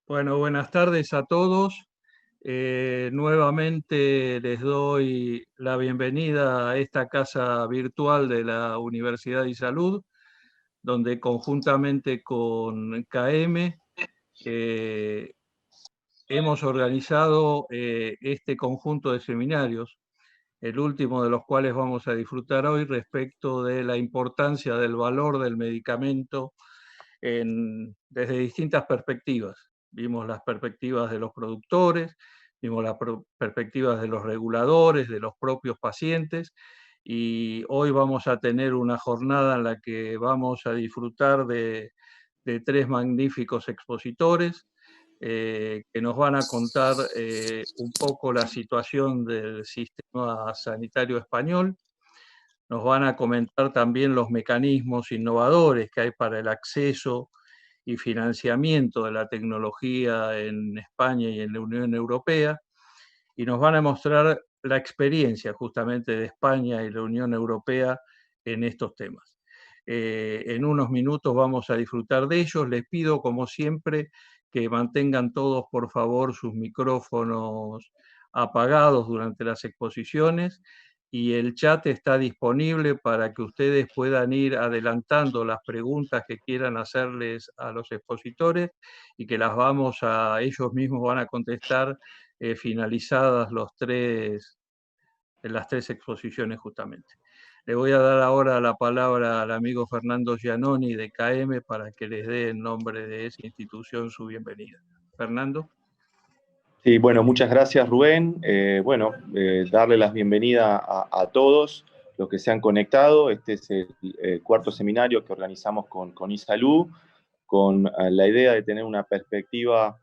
Bueno, buenas tardes a todos. Nuevamente les doy la bienvenida a esta casa virtual de la Universidad de Salud, donde conjuntamente con KM hemos organizado este conjunto de seminarios, el último de los cuales vamos a disfrutar hoy respecto de la importancia del valor del medicamento desde distintas perspectivas. Vimos las perspectivas de los productores, vimos las perspectivas de los reguladores, de los propios pacientes, y hoy vamos a tener una jornada en la que vamos a disfrutar de tres magníficos expositores que nos van a contar un poco la situación del sistema sanitario español. Nos van a comentar también los mecanismos innovadores que hay para el acceso y financiamiento de la tecnología en España y en la Unión Europea, y nos van a mostrar la experiencia justamente de España y la Unión Europea en estos temas. En unos minutos vamos a disfrutar de ellos. Les pido, como siempre, que mantengan todos, por favor, sus micrófonos apagados durante las exposiciones, y el chat está disponible para que ustedes puedan ir adelantando las preguntas que quieran hacerles a los expositores y que ellos mismos van a contestar finalizadas las tres exposiciones justamente. Le voy a dar ahora la palabra al amigo Fernando Giannoni de KM para que les dé en nombre de esa institución su bienvenida. Fernando. Sí, bueno, muchas gracias, Rubén. Darle las bienvenidas a todos los que se han conectado. Este es el cuarto seminario que organizamos con iSalud, con la idea de tener una perspectiva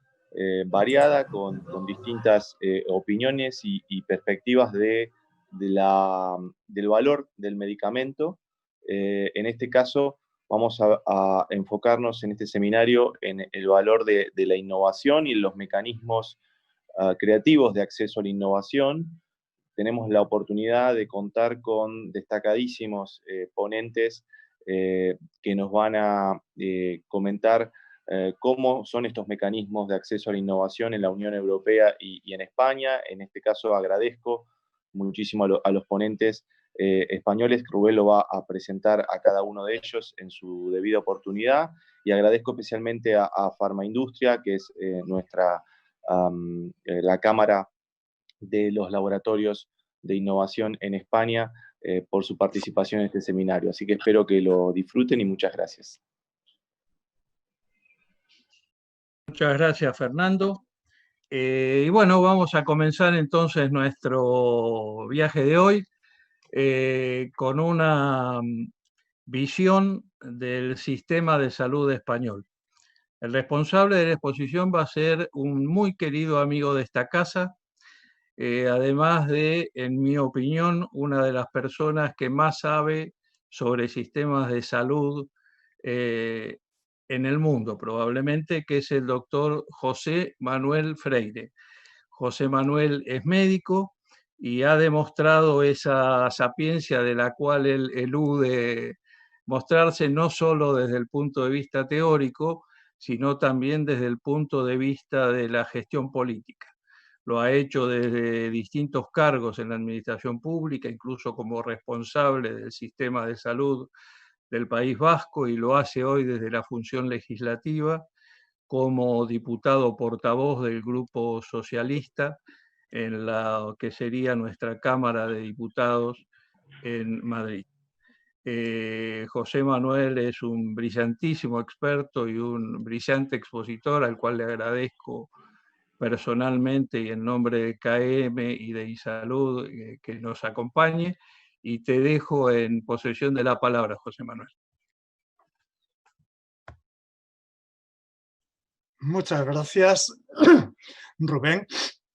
variada, con distintas opiniones y perspectivas del valor del medicamento. En este caso, vamos a enfocarnos en este seminario en el valor de la innovación y los mecanismos creativos de acceso a la innovación. Tenemos la oportunidad de contar con destacadísimos ponentes que nos van a comentar cómo son estos mecanismos de acceso a la innovación en la Unión Europea y en España. En este caso agradezco muchísimo a los ponentes españoles. Rubén lo va a presentar a cada uno de ellos en su debida oportunidad, y agradezco especialmente a Farmaindustria, que es la Cámara de los Laboratorios de Innovación en España, por su participación en este seminario. Así que espero que lo disfruten y muchas gracias. Muchas gracias, Fernando. Y bueno, vamos a comenzar entonces nuestro viaje de hoy con una visión del sistema de salud español. El responsable de la exposición va a ser un muy querido amigo de esta casa, además de, en mi opinión, una de las personas que más sabe sobre sistemas de salud en el mundo, probablemente, que es el doctor José Manuel Freire. José Manuel es médico y ha demostrado esa sapiencia de la cual él elude mostrarse, no solo desde el punto de vista teórico, sino también desde el punto de vista de la gestión política. Lo ha hecho desde distintos cargos en la administración pública, incluso como responsable del sistema de salud del País Vasco, y lo hace hoy desde la función legislativa como diputado portavoz del Grupo Socialista en la que sería nuestra Cámara de Diputados en Madrid. José Manuel es un brillantísimo experto y un brillante expositor al cual le agradezco personalmente y en nombre de KM y de iSalud que nos acompañe, y te dejo en posesión de la palabra, José Manuel. Muchas gracias, Rubén.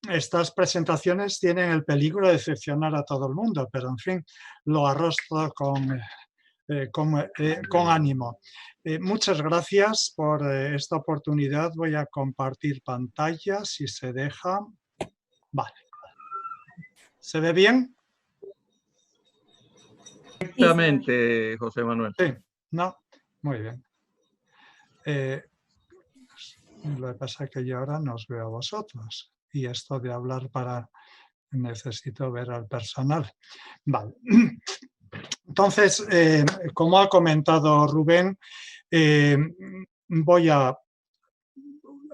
Estas presentaciones tienen el peligro de decepcionar a todo el mundo, pero en fin, lo arrostro con ánimo. Muchas gracias por esta oportunidad. Voy a compartir pantalla, si se deja. Vale. ¿Se ve bien? Perfectamente, José Manuel. Sí, ¿no? Muy bien. Lo que pasa es que yo ahora no os veo a vosotros. Y esto de hablar para... Necesito ver al personal. Vale. Entonces, como ha comentado Rubén, voy a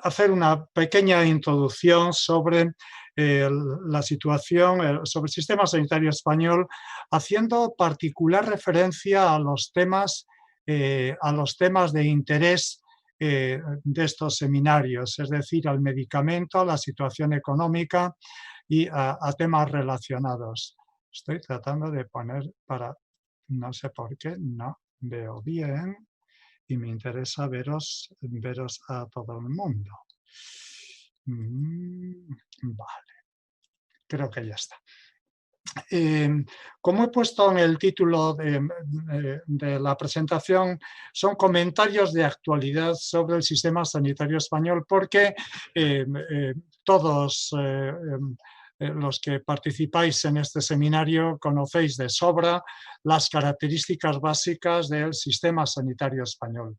hacer una pequeña introducción sobre la situación, sobre el sistema sanitario español, haciendo particular referencia a los temas de interés de estos seminarios, es decir, al medicamento, a la situación económica y a temas relacionados. Estoy tratando de poner para, no sé por qué, no veo bien y me interesa veros a todo el mundo. Vale, creo que ya está. Como he puesto en el título de la presentación, son comentarios de actualidad sobre el sistema sanitario español porque todos los que participáis en este seminario conocéis de sobra las características básicas del sistema sanitario español.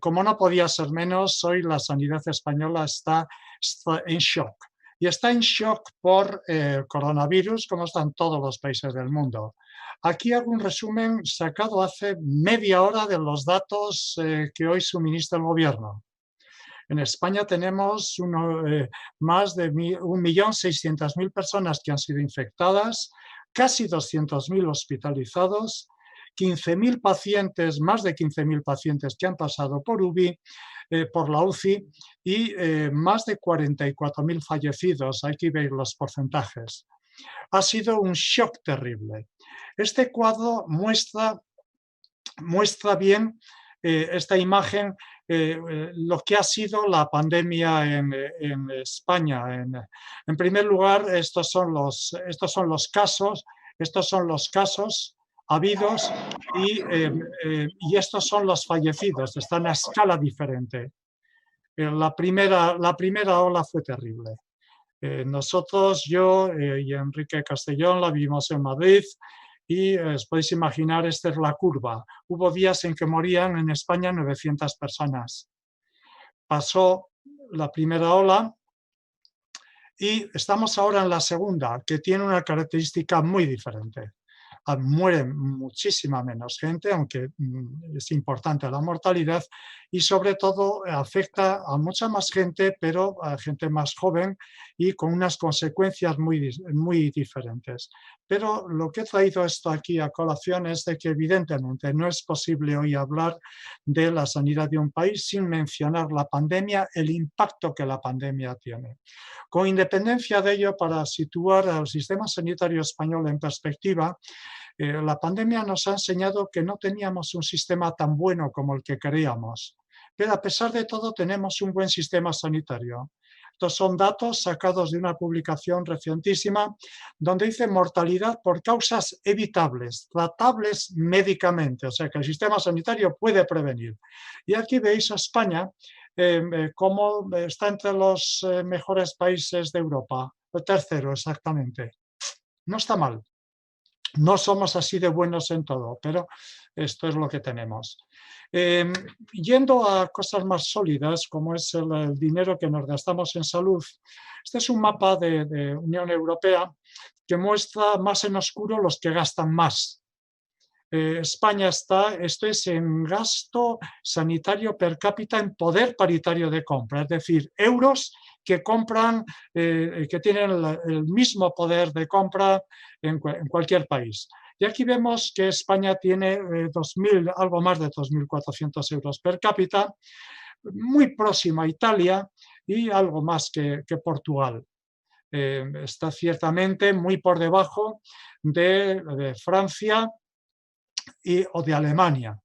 Como no podía ser menos, hoy la sanidad española está en shock. Y está en shock por coronavirus, como están todos los países del mundo. Aquí hago un resumen sacado hace media hora de los datos que hoy suministra el gobierno. En España tenemos más de 1.600.000 personas que han sido infectadas, casi 200.000 hospitalizados, 15.000 pacientes, más de 15.000 pacientes que han pasado por la UCI y más de 44.000 fallecidos. Aquí veis los porcentajes. Ha sido un shock terrible. Este cuadro muestra bien esta imagen, lo que ha sido la pandemia en España. En primer lugar, estos son los casos habidos y estos son los fallecidos, están a escala diferente. La primera ola fue terrible. Nosotros, yo y Enrique Castellón la vimos en Madrid y os podéis imaginar, esta es la curva. Hubo días en que morían en España 900 personas. Pasó la primera ola y estamos ahora en la segunda, que tiene una característica muy diferente. Muere muchísima menos gente, aunque es importante la mortalidad, y sobre todo afecta a mucha más gente, pero a gente más joven y con unas consecuencias muy diferentes. Pero lo que he traído esto aquí a colación es de que evidentemente no es posible hoy hablar de la sanidad de un país sin mencionar la pandemia, el impacto que la pandemia tiene. Con independencia de ello, para situar al sistema sanitario español en perspectiva, la pandemia nos ha enseñado que no teníamos un sistema tan bueno como el que creíamos, pero a pesar de todo tenemos un buen sistema sanitario. Estos son datos sacados de una publicación recientísima donde dice mortalidad por causas evitables, tratables médicamente, o sea que el sistema sanitario puede prevenir. Y aquí veis a España cómo está entre los mejores países de Europa, el tercero exactamente. No está mal. No somos así de buenos en todo, pero esto es lo que tenemos. Yendo a cosas más sólidas, como es el dinero que nos gastamos en salud, este es un mapa de Unión Europea que muestra más en oscuro los que gastan más. España esto es en gasto sanitario per cápita en poder paritario de compra, es decir, euros que compran, que tienen el mismo poder de compra en cualquier país. Y aquí vemos que España tiene algo más de 2.400 euros per cápita, muy próxima a Italia y algo más que Portugal. Está ciertamente muy por debajo de Francia o de Alemania.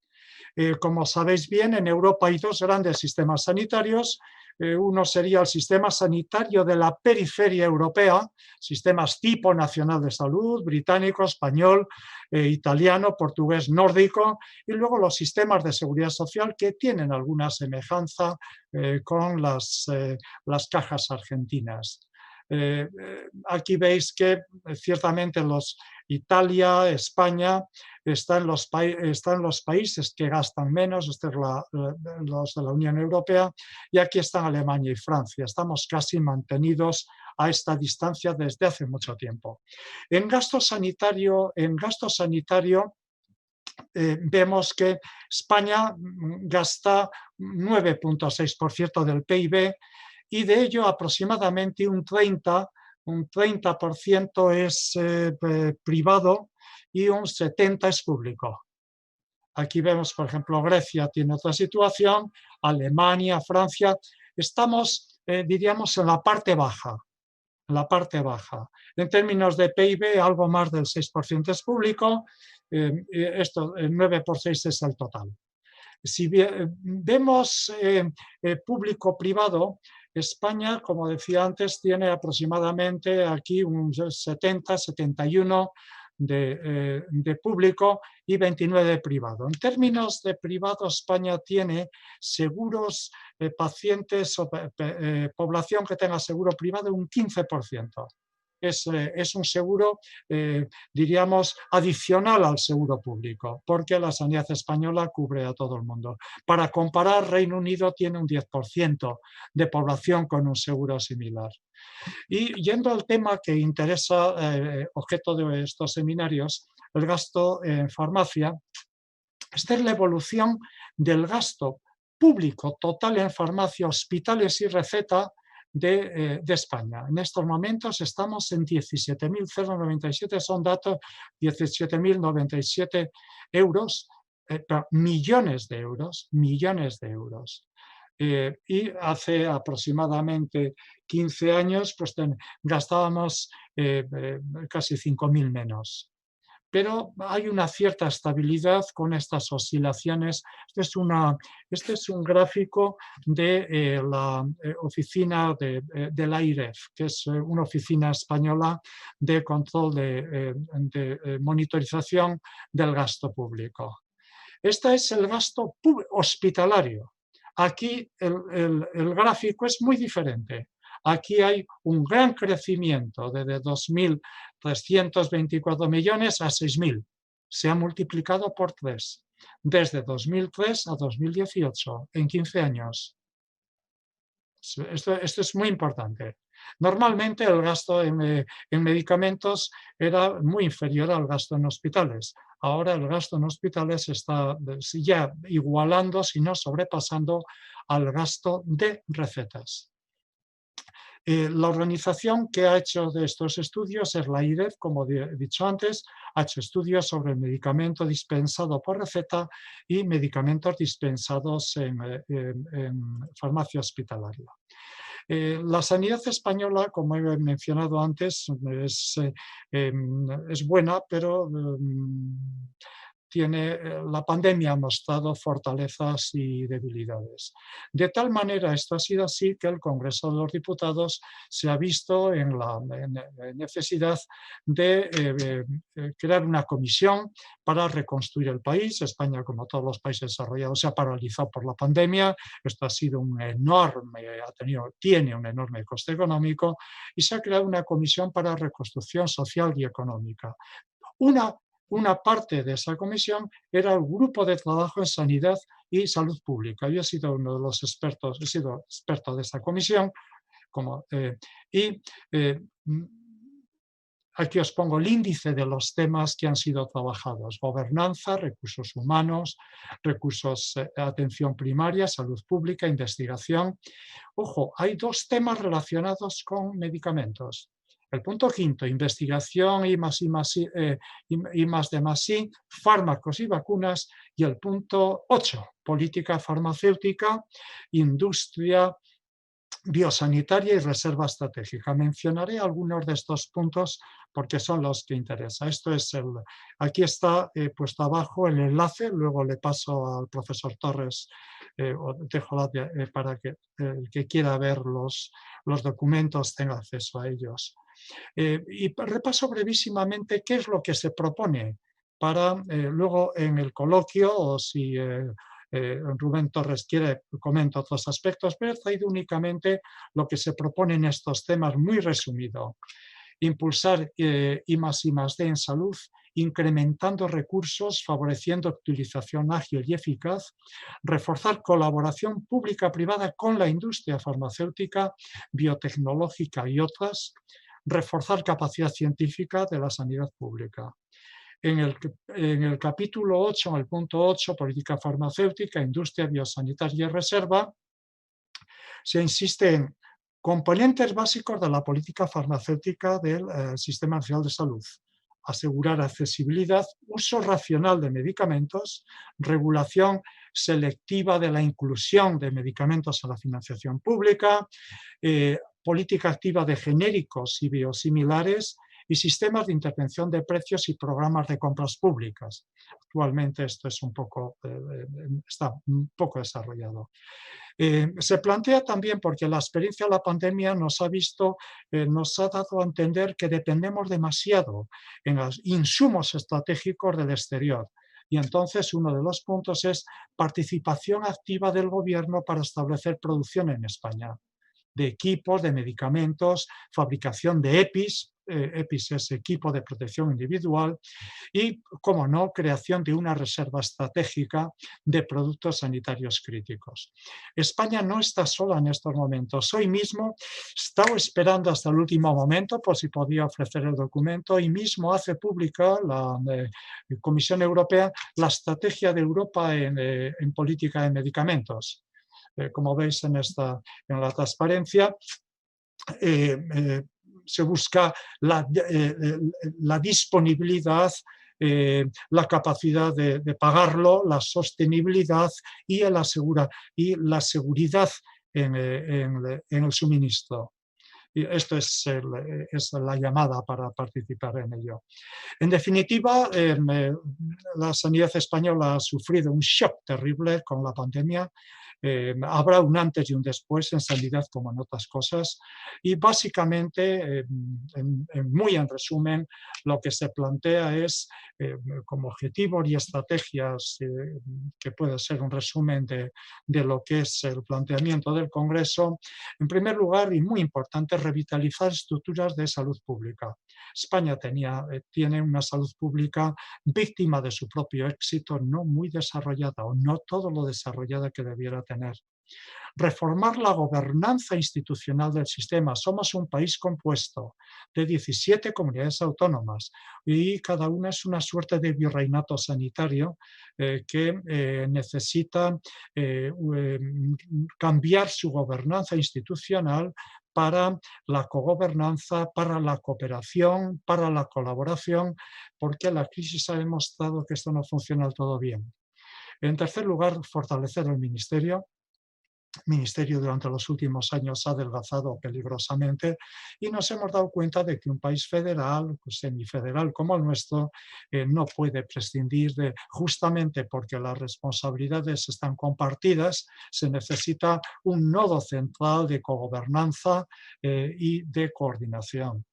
Como sabéis bien, en Europa hay dos grandes sistemas sanitarios. Uno sería el sistema sanitario de la periferia europea, sistemas tipo nacional de salud, británico, español, italiano, portugués, nórdico, y luego los sistemas de seguridad social que tienen alguna semejanza con las cajas argentinas. Aquí veis que ciertamente Italia, España están los países que gastan menos, estos los de la Unión Europea, y aquí están Alemania y Francia. Estamos casi mantenidos a esta distancia desde hace mucho tiempo. En gasto sanitario vemos que España gasta 9,6% del PIB y de ello aproximadamente un 30% es privado y un 70% es público. Aquí vemos, por ejemplo, Grecia tiene otra situación, Alemania, Francia. Estamos, diríamos, en la parte baja. En términos de PIB, algo más del 6% es público, esto, el 9 por 6 es el total. Si vemos público-privado, España, como decía antes, tiene aproximadamente aquí un 70, 71 de público y 29 de privado. En términos de privado, España tiene seguros pacientes o población que tenga seguro privado un 15%. Es un seguro, diríamos, adicional al seguro público, porque la sanidad española cubre a todo el mundo. Para comparar, Reino Unido tiene un 10% de población con un seguro similar. Y yendo al tema que interesa, objeto de estos seminarios, el gasto en farmacia, esta es la evolución del gasto público total en farmacia, hospitales y receta de España. En estos momentos estamos en 17.097, son datos 17.097 euros, millones de euros. Y hace aproximadamente 15 años pues gastábamos casi 5.000 menos. Pero hay una cierta estabilidad con estas oscilaciones. Este es un gráfico de la oficina de la AIREF, que es una oficina española de control de monitorización del gasto público. Este es el gasto hospitalario. Aquí el gráfico es muy diferente. Aquí hay un gran crecimiento desde 2.324 millones a 6.000. Se ha multiplicado por 3, desde 2003 a 2018, en 15 años. Esto es muy importante. Normalmente el gasto en medicamentos era muy inferior al gasto en hospitales. Ahora el gasto en hospitales está ya igualando, si no sobrepasando, al gasto de recetas. La organización que ha hecho de estos estudios es la AIREF, como he dicho antes, ha hecho estudios sobre el medicamento dispensado por receta y medicamentos dispensados en farmacia hospitalaria. La sanidad española, como he mencionado antes, es buena, pero la pandemia ha mostrado fortalezas y debilidades. De tal manera, esto ha sido así que el Congreso de los Diputados se ha visto en la necesidad de crear una comisión para reconstruir el país. España, como todos los países desarrollados, se ha paralizado por la pandemia. Esto ha sido tiene un enorme coste económico y se ha creado una comisión para reconstrucción social y económica. Una parte de esa comisión era el grupo de trabajo en sanidad y salud pública. Yo he sido uno de los expertos, he sido experto de esta comisión. Aquí os pongo el índice de los temas que han sido trabajados: gobernanza, recursos humanos, atención primaria, salud pública, investigación. Ojo, hay 2 temas relacionados con medicamentos. El punto 5, investigación I+D+I, fármacos y vacunas. Y el punto 8, política farmacéutica, industria biosanitaria y reserva estratégica. Mencionaré algunos de estos puntos porque son los que interesan. Aquí está puesto abajo el enlace, luego le paso al profesor Torres, dejo para que el que quiera ver los documentos tenga acceso a ellos. Y repaso brevísimamente qué es lo que se propone para luego en el coloquio, o si Rubén Torres comenta otros aspectos, pero he traído únicamente lo que se propone en estos temas, muy resumido. Impulsar I+D en salud, incrementando recursos, favoreciendo utilización ágil y eficaz, reforzar colaboración pública-privada con la industria farmacéutica, biotecnológica y otras, reforzar capacidad científica de la sanidad pública. En el capítulo 8, en el punto 8, política farmacéutica, industria biosanitaria y reserva, se insiste en componentes básicos de la política farmacéutica del Sistema Nacional de Salud. Asegurar accesibilidad, uso racional de medicamentos, regulación selectiva de la inclusión de medicamentos en la financiación pública, política activa de genéricos y biosimilares y sistemas de intervención de precios y programas de compras públicas. Actualmente esto es está un poco desarrollado. Se plantea también porque la experiencia de la pandemia nos ha dado a entender que dependemos demasiado en los insumos estratégicos del exterior. Y entonces uno de los puntos es participación activa del gobierno para establecer producción en España de equipos, de medicamentos, fabricación de EPIs, EPIs es equipo de protección individual, y, como no, creación de una reserva estratégica de productos sanitarios críticos. España no está sola en estos momentos. Hoy mismo estaba esperando hasta el último momento por si podía ofrecer el documento y mismo hace pública la Comisión Europea la estrategia de Europa en política de medicamentos. Como veis en la transparencia, se busca la disponibilidad, la capacidad de pagarlo, la sostenibilidad y la seguridad en el suministro. Y esto es la llamada para participar en ello. En definitiva, la sanidad española ha sufrido un shock terrible con la pandemia. Habrá un antes y un después en sanidad como en otras cosas, y básicamente, muy en resumen, lo que se plantea es como objetivos y estrategias, que puede ser un resumen de lo que es el planteamiento del Congreso. En primer lugar, y muy importante, revitalizar estructuras de salud pública. España tiene una salud pública víctima de su propio éxito, no muy desarrollada o no todo lo desarrollada que debiera tener. Reformar la gobernanza institucional del sistema. Somos un país compuesto de 17 comunidades autónomas y cada una es una suerte de virreinato sanitario que necesita cambiar su gobernanza institucional para la cogobernanza, para la cooperación, para la colaboración, porque la crisis ha demostrado que esto no funciona del todo bien. En tercer lugar, fortalecer el ministerio. El ministerio durante los últimos años ha adelgazado peligrosamente y nos hemos dado cuenta de que un país federal, semifederal como el nuestro, no puede prescindir justamente porque las responsabilidades están compartidas, se necesita un nodo central de cogobernanza y de coordinación.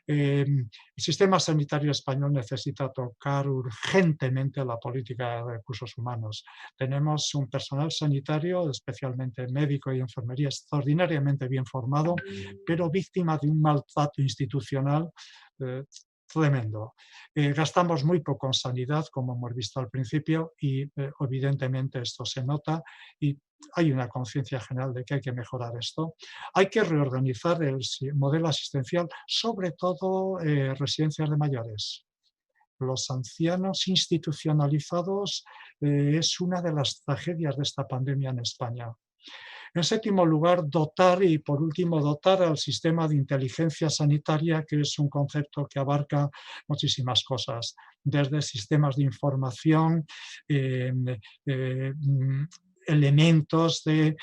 El sistema sanitario español necesita tocar urgentemente la política de recursos humanos. Tenemos un personal sanitario, especialmente médico y enfermería, extraordinariamente bien formado, pero víctima de un maltrato institucional tremendo. Gastamos muy poco en sanidad, como hemos visto al principio, y evidentemente esto se nota y hay una conciencia general de que hay que mejorar esto. Hay que reorganizar el modelo asistencial, sobre todo residencias de mayores. Los ancianos institucionalizados es una de las tragedias de esta pandemia en España. En séptimo lugar, dotar al sistema de inteligencia sanitaria, que es un concepto que abarca muchísimas cosas, desde sistemas de información, elementos de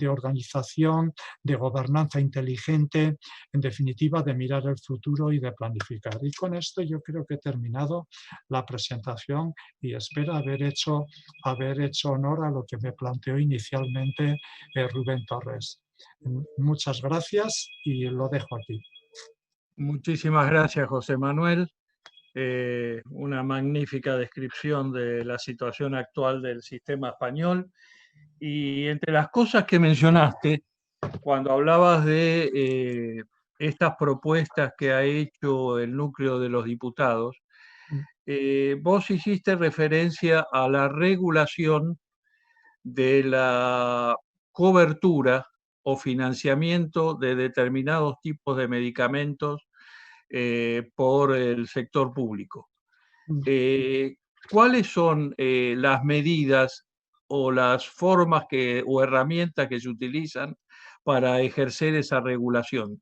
organización, de gobernanza inteligente, en definitiva de mirar el futuro y de planificar. Y con esto yo creo que he terminado la presentación y espero haber hecho honor a lo que me planteó inicialmente Rubén Torres. Muchas gracias y lo dejo aquí. Muchísimas gracias, José Manuel. una magnífica descripción de la situación actual del sistema español. Y entre las cosas que mencionaste, cuando hablabas de estas propuestas que ha hecho el núcleo de los diputados, vos hiciste referencia a la regulación de la cobertura o financiamiento de determinados tipos de medicamentos por el sector público. ¿Cuáles son las medidas o las formas o herramientas que se utilizan para ejercer esa regulación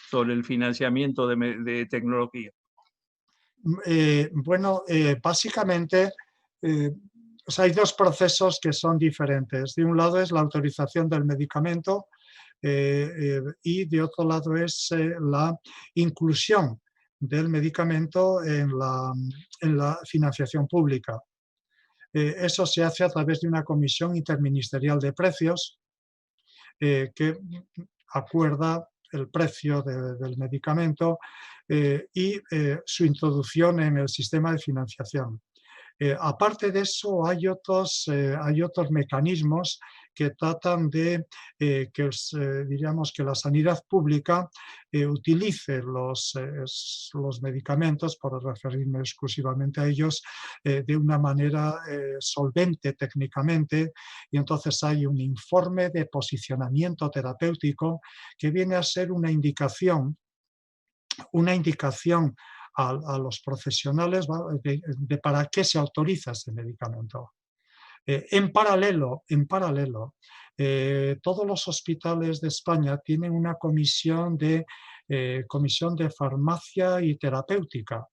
sobre el financiamiento de tecnología? Bueno, básicamente o sea, hay dos procesos que son diferentes. De un lado es la autorización del medicamento y de otro lado es la inclusión del medicamento en la financiación pública. Eso se hace a través de una comisión interministerial de precios que acuerda el precio del medicamento y su introducción en el sistema de financiación. Aparte de eso, hay otros mecanismos que tratan de diríamos que la sanidad pública utilice los medicamentos, por referirme exclusivamente a ellos, de una manera solvente técnicamente, y entonces hay un informe de posicionamiento terapéutico que viene a ser una indicación a los profesionales de para qué se autoriza este medicamento. En paralelo, todos los hospitales de España tienen una comisión de farmacia y terapéutica,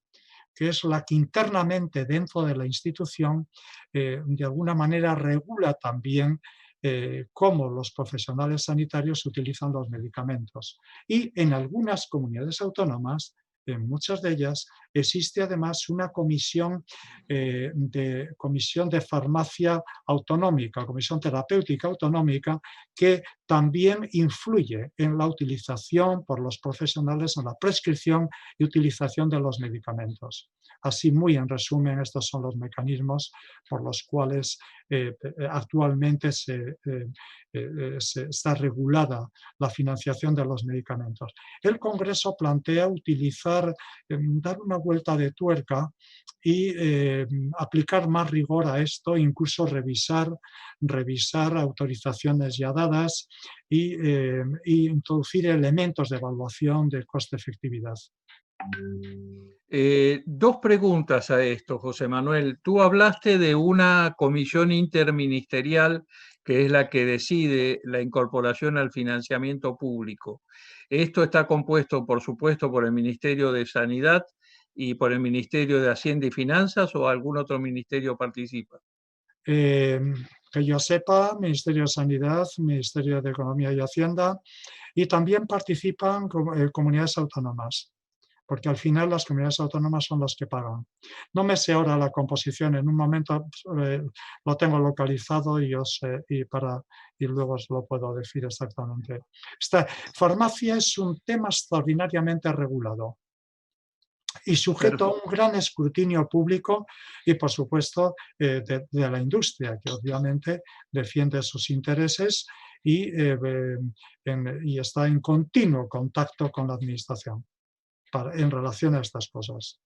que es la que internamente dentro de la institución de alguna manera regula también cómo los profesionales sanitarios utilizan los medicamentos. Y en algunas comunidades autónomas, en muchas de ellas, existe además una comisión de farmacia autonómica, comisión terapéutica autonómica, que también influye en la utilización por los profesionales, en la prescripción y utilización de los medicamentos. Así, muy en resumen, estos son los mecanismos por los cuales actualmente está regulada la financiación de los medicamentos. El Congreso plantea dar una vuelta de tuerca y aplicar más rigor a esto, incluso revisar autorizaciones ya dadas y introducir elementos de evaluación de coste-efectividad. Dos preguntas a esto, José Manuel. Tú hablaste de una comisión interministerial que es la que decide la incorporación al financiamiento público. Esto está compuesto, por supuesto, por el Ministerio de Sanidad y por el Ministerio de Hacienda y Finanzas, ¿o algún otro ministerio participa? Que yo sepa, Ministerio de Sanidad, Ministerio de Economía y Hacienda, y también participan comunidades autónomas, porque al final las comunidades autónomas son las que pagan. No me sé ahora la composición, en un momento lo tengo localizado y luego os lo puedo decir exactamente. Farmacia es un tema extraordinariamente regulado y sujeto a un gran escrutinio público y, por supuesto, de la industria, que obviamente defiende sus intereses y está en continuo contacto con la administración en relación a estas cosas.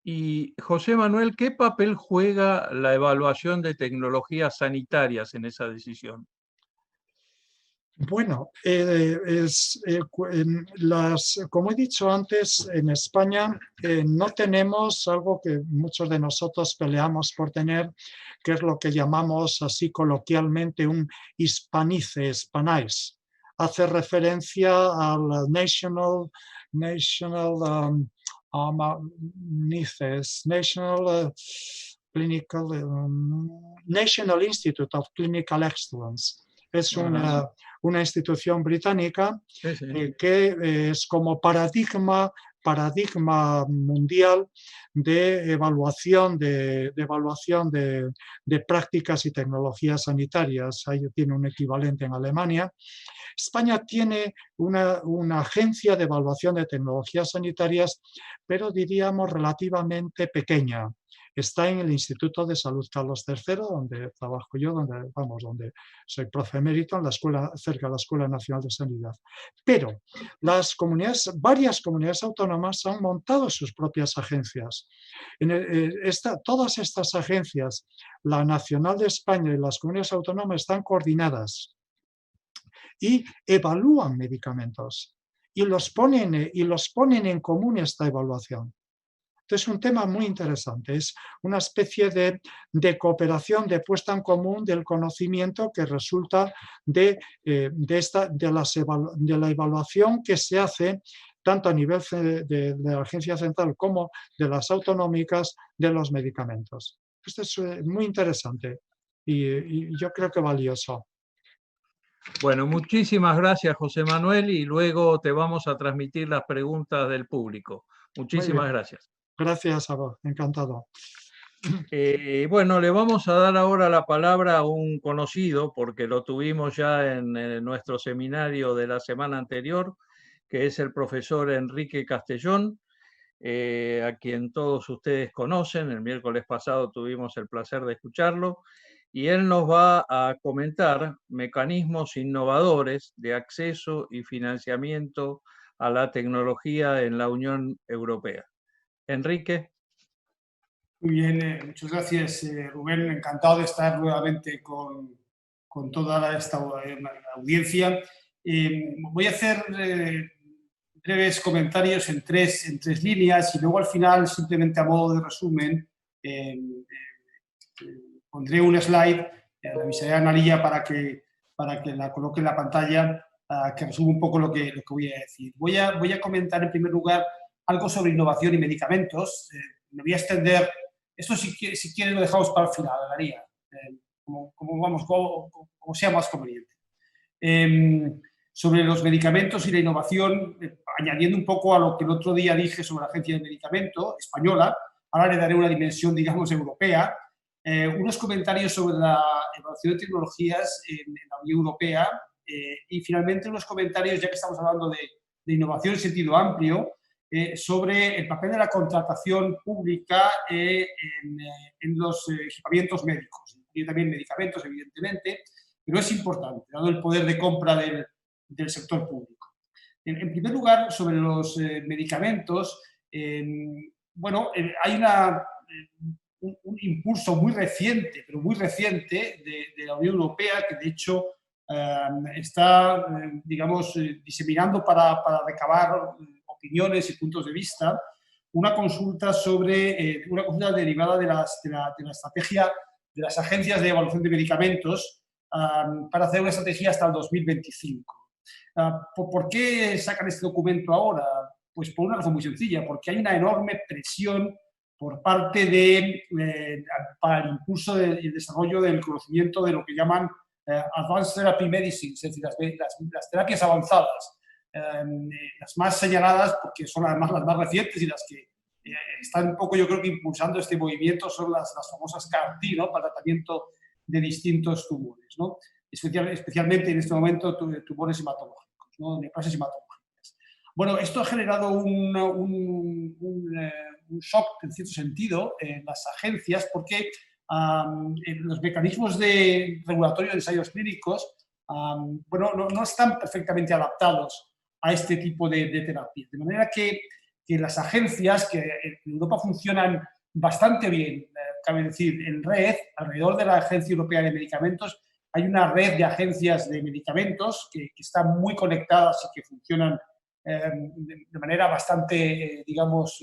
Y José Manuel, ¿qué papel juega la evaluación de tecnologías sanitarias en esa decisión? Bueno, como he dicho antes, en España no tenemos algo que muchos de nosotros peleamos por tener, que es lo que llamamos así coloquialmente un hispanice. Hace National Institute of Clinical Excellence. Es una institución británica que es como paradigma paradigma mundial de evaluación de prácticas y tecnologías sanitarias. Ahí tiene un equivalente en Alemania. España tiene una agencia de evaluación de tecnologías sanitarias, pero diríamos relativamente pequeña. Está en el Instituto de Salud Carlos III, donde trabajo yo, donde soy profe emérito, en la escuela, cerca de la Escuela Nacional de Sanidad. Pero varias comunidades autónomas han montado sus propias agencias. Todas estas agencias, la Nacional de España y las comunidades autónomas, están coordinadas y evalúan medicamentos y los ponen en común esta evaluación. Entonces es un tema muy interesante, es una especie de cooperación, de puesta en común del conocimiento que resulta de la evaluación que se hace tanto a nivel de la Agencia Central como de las autonómicas de los medicamentos. Esto es muy interesante y yo creo que valioso. Bueno, muchísimas gracias, José Manuel, y luego te vamos a transmitir las preguntas del público. Muchísimas gracias. Gracias a vos, encantado. Bueno, le vamos a dar ahora la palabra a un conocido, porque lo tuvimos ya en nuestro seminario de la semana anterior, que es el profesor Enrique Castellón, a quien todos ustedes conocen. El miércoles pasado tuvimos el placer de escucharlo, y él nos va a comentar mecanismos innovadores de acceso y financiamiento a la tecnología en la Unión Europea. Enrique. Muy bien, muchas gracias, Rubén. Encantado de estar nuevamente con toda esta audiencia. Voy a hacer breves comentarios en tres líneas y luego al final, simplemente a modo de resumen, pondré un slide, le avisaré a Analia para que la coloque en la pantalla, que resume un poco lo que voy a decir. Voy a comentar en primer lugar algo sobre innovación y medicamentos. Me voy a extender. Esto, si quieres, lo dejamos para el final, Analia, como sea más conveniente. Sobre los medicamentos y la innovación, añadiendo un poco a lo que el otro día dije sobre la Agencia de Medicamento española, ahora le daré una dimensión, digamos, europea. Unos comentarios sobre la evaluación de tecnologías en la Unión Europea y finalmente unos comentarios, ya que estamos hablando de innovación en sentido amplio, sobre el papel de la contratación pública en los equipamientos médicos. Y también medicamentos, evidentemente, pero es importante, dado el poder de compra del sector público. En primer lugar, sobre los medicamentos, bueno, hay un impulso muy reciente, pero muy reciente, de la Unión Europea, que de hecho está, digamos, diseminando para recabar opiniones y puntos de vista, una consulta derivada de la estrategia de las agencias de evaluación de medicamentos para hacer una estrategia hasta el 2025. ¿Por qué sacan este documento ahora? Pues por una razón muy sencilla, porque hay una enorme presión por parte para el impulso y el desarrollo del conocimiento de lo que llaman Advanced Therapy Medicine, es decir, las terapias avanzadas, las más señaladas, porque son además las más recientes y las que están un poco, yo creo que impulsando este movimiento, son las famosas CAR-T, ¿no? Para tratamiento de distintos tumores, ¿no? Especialmente en este momento tumores hematológicos, ¿no? Neoplasias hematológicas. Bueno, esto ha generado un shock, en cierto sentido, en las agencias, porque los mecanismos regulatorios de ensayos clínicos bueno, no están perfectamente adaptados a este tipo de terapia. De manera que las agencias, que en Europa funcionan bastante bien, cabe decir, en red, alrededor de la Agencia Europea de Medicamentos, hay una red de agencias de medicamentos que están muy conectadas y que funcionan de manera bastante, digamos,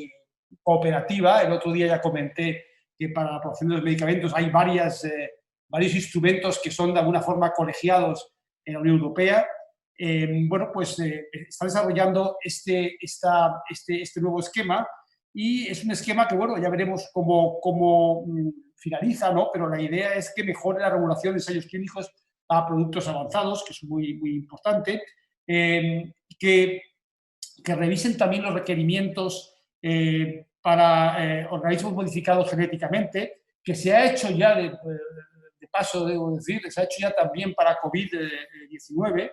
cooperativa. El otro día ya comenté que para la aprobación de los medicamentos hay varios instrumentos que son de alguna forma colegiados en la Unión Europea. Bueno, pues está desarrollando este nuevo esquema y es un esquema que, bueno, ya veremos cómo finaliza, ¿no? Pero la idea es que mejore la regulación de ensayos clínicos a productos avanzados, que es muy, muy importante, que que revisen también los requerimientos para organismos modificados genéticamente, que se ha hecho ya, de paso debo decir, se ha hecho ya también para COVID-19,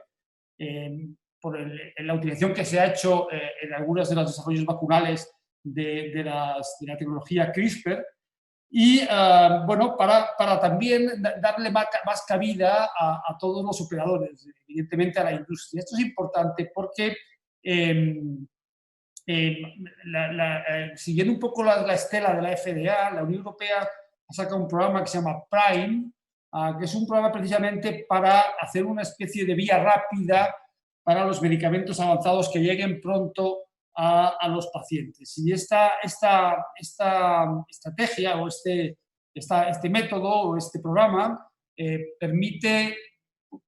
por la utilización que se ha hecho en algunos de los desarrollos vacunales de la tecnología CRISPR, y bueno, para también darle más cabida a todos los operadores, evidentemente a la industria. Esto es importante porque siguiendo un poco la estela de la FDA, la Unión Europea ha sacado un programa que se llama PRIME, que es un programa precisamente para hacer una especie de vía rápida para los medicamentos avanzados que lleguen pronto a los pacientes. Y esta estrategia o este método o este programa permite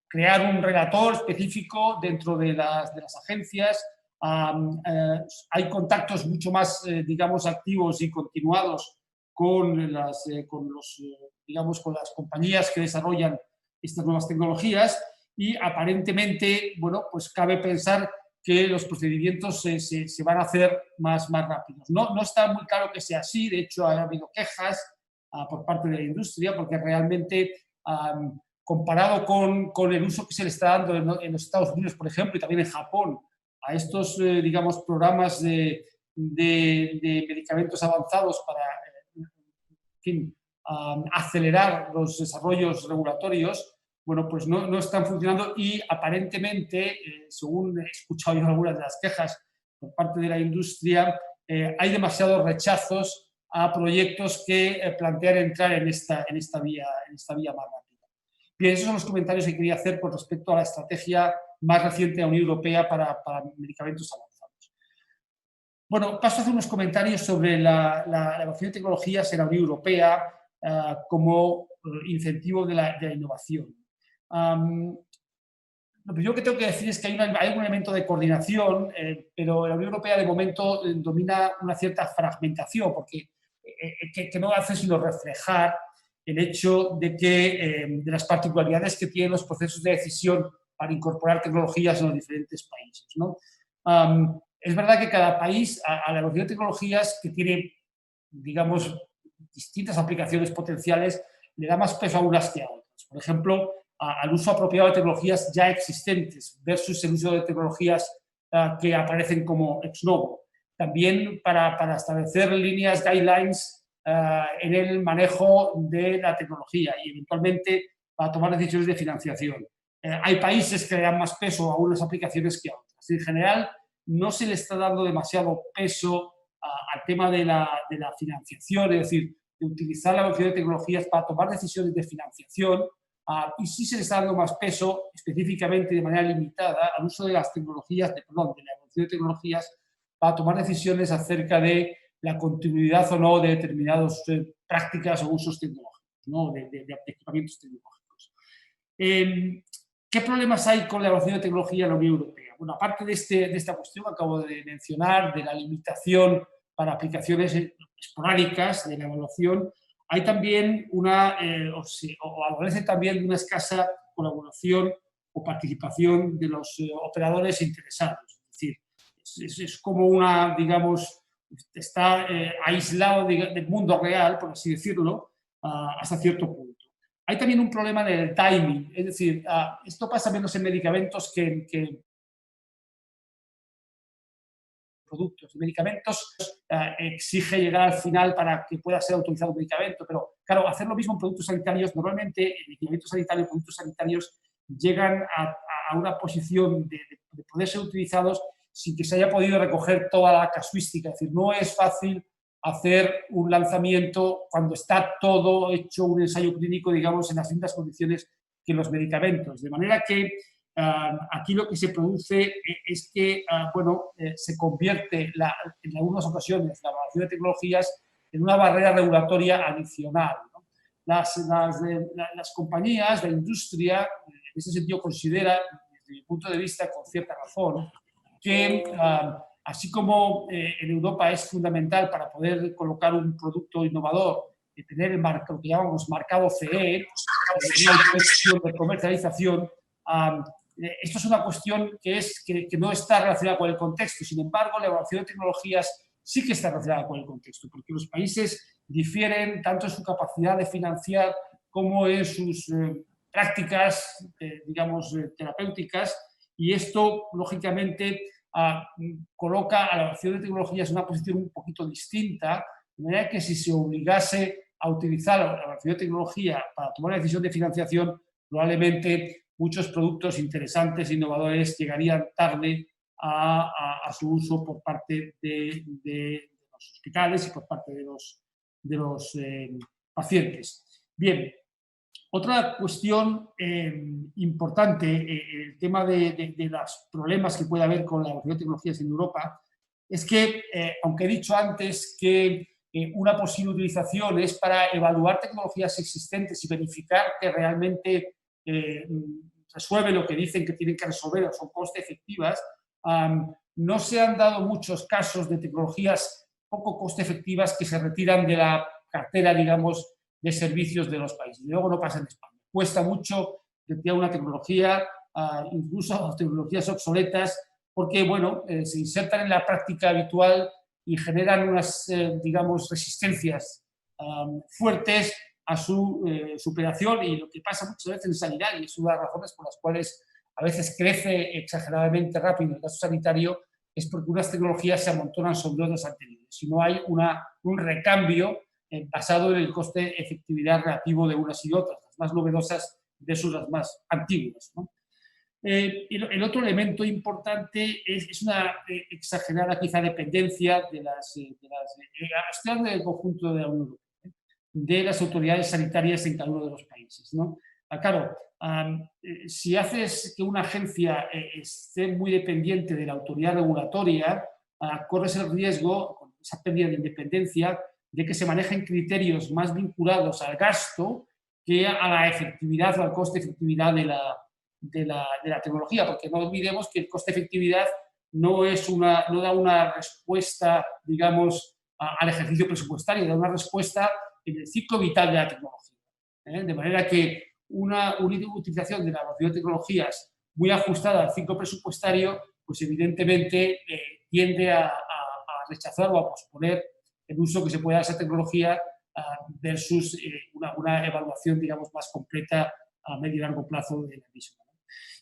crear un relator específico dentro de las agencias. Hay contactos mucho más, digamos, activos y continuados con las compañías que desarrollan estas nuevas tecnologías, y aparentemente, bueno, pues cabe pensar que los procedimientos se van a hacer más rápidos. No está muy claro que sea así, de hecho ha habido quejas por parte de la industria, porque realmente comparado con el uso que se le está dando en los Estados Unidos, por ejemplo, y también en Japón, a estos, digamos, programas de medicamentos avanzados para, en fin, acelerar los desarrollos regulatorios, bueno, pues no están funcionando, y aparentemente, según he escuchado yo algunas de las quejas por parte de la industria, hay demasiados rechazos a proyectos que plantean entrar en esta vía más rápida. Bien, esos son los comentarios que quería hacer con respecto a la estrategia más reciente de la Unión Europea para medicamentos avanzados. Bueno, paso a hacer unos comentarios sobre la evaluación de tecnologías en la Unión Europea como incentivo de la innovación. Lo primero que tengo que decir es que hay un elemento de coordinación, pero la Unión Europea de momento domina una cierta fragmentación, porque que no hace sino reflejar el hecho de las particularidades que tienen los procesos de decisión para incorporar tecnologías en los diferentes países, ¿no? Es verdad que cada país, a la evaluación de tecnologías, que tiene, digamos, distintas aplicaciones potenciales, le da más peso a unas que a otras. Por ejemplo, al uso apropiado de tecnologías ya existentes versus el uso de tecnologías que aparecen como ex novo. También para establecer líneas, guidelines en el manejo de la tecnología y eventualmente para tomar decisiones de financiación. Hay países que le dan más peso a unas aplicaciones que a otras. En general, no se le está dando demasiado peso al tema de la financiación, es decir, de utilizar la evaluación de tecnologías para tomar decisiones de financiación, y sí se le está dando más peso, específicamente de manera limitada, al uso de las tecnologías, de la evaluación de tecnologías para tomar decisiones acerca de la continuidad o no de determinadas prácticas o usos tecnológicos, ¿no? de equipamientos tecnológicos. ¿Qué problemas hay con la evaluación de tecnología en la Unión Europea? Bueno, aparte de esta cuestión que acabo de mencionar, de la limitación para aplicaciones esporádicas de la evaluación, hay también adolece también de una escasa colaboración o participación de los operadores interesados. Es decir, es como digamos, está aislado del mundo real, por así decirlo, hasta cierto punto. Hay también un problema en el timing, es decir, esto pasa menos en medicamentos que productos. Medicamentos exige llegar al final para que pueda ser autorizado un medicamento, pero claro, hacer lo mismo en productos sanitarios, normalmente en equipamientos sanitarios, productos sanitarios llegan a una posición de poder ser utilizados sin que se haya podido recoger toda la casuística. Es decir, no es fácil hacer un lanzamiento cuando está todo hecho, un ensayo clínico, digamos, en las mismas condiciones que los medicamentos. De manera que aquí lo que se produce es que se convierte en algunas ocasiones la evaluación de tecnologías en una barrera regulatoria adicional, ¿no? Las compañías, la industria, en ese sentido considera, desde mi punto de vista, con cierta razón, que así como en Europa es fundamental para poder colocar un producto innovador y tener lo que llamamos marcado CE, una autorización de comercialización, esto es una cuestión que no está relacionada con el contexto. Sin embargo, la evaluación de tecnologías sí que está relacionada con el contexto, porque los países difieren tanto en su capacidad de financiar como en sus prácticas, digamos, terapéuticas, y esto, lógicamente, coloca a la evaluación de tecnologías en una posición un poquito distinta, de manera que si se obligase a utilizar la evaluación de tecnología para tomar una decisión de financiación, probablemente muchos productos interesantes e innovadores llegarían tarde a su uso por parte de los hospitales y por parte de los pacientes. Bien, otra cuestión importante, el tema de los problemas que puede haber con la evaluación de tecnologías en Europa, es que, aunque he dicho antes que una posible utilización es para evaluar tecnologías existentes y verificar que realmente resuelven lo que dicen que tienen que resolver o son coste efectivas, no se han dado muchos casos de tecnologías poco coste efectivas que se retiran de la cartera, digamos, de servicios de los países. Y luego no pasa en España. Cuesta mucho retirar una tecnología, incluso tecnologías obsoletas, porque, bueno, se insertan en la práctica habitual y generan unas, digamos, resistencias fuertes a su superación, y lo que pasa muchas veces en sanidad, y es una de las razones por las cuales a veces crece exageradamente rápido el gasto sanitario, es porque unas tecnologías se amontonan sobre otras anteriores. Si no hay un recambio basado en el coste-efectividad relativo de unas y otras, las más novedosas versus las más antiguas, ¿no? El otro elemento importante es una exagerada quizá dependencia de estoy hablando del conjunto de la Unión Europea, de las autoridades sanitarias en cada uno de los países, ¿no? Claro, si haces que una agencia esté muy dependiente de la autoridad regulatoria, corres el riesgo, con esa pérdida de independencia, de que se manejen criterios más vinculados al gasto que a la efectividad o al coste-efectividad de la tecnología, porque no olvidemos que el coste-efectividad no da una respuesta, digamos, al ejercicio presupuestario, da una respuesta en el ciclo vital de la tecnología. De manera que una utilización de la evaluación de tecnologías muy ajustada al ciclo presupuestario, pues evidentemente tiende a rechazar o a posponer el uso que se puede dar a esa tecnología versus una evaluación, digamos, más completa a medio y largo plazo de la misma.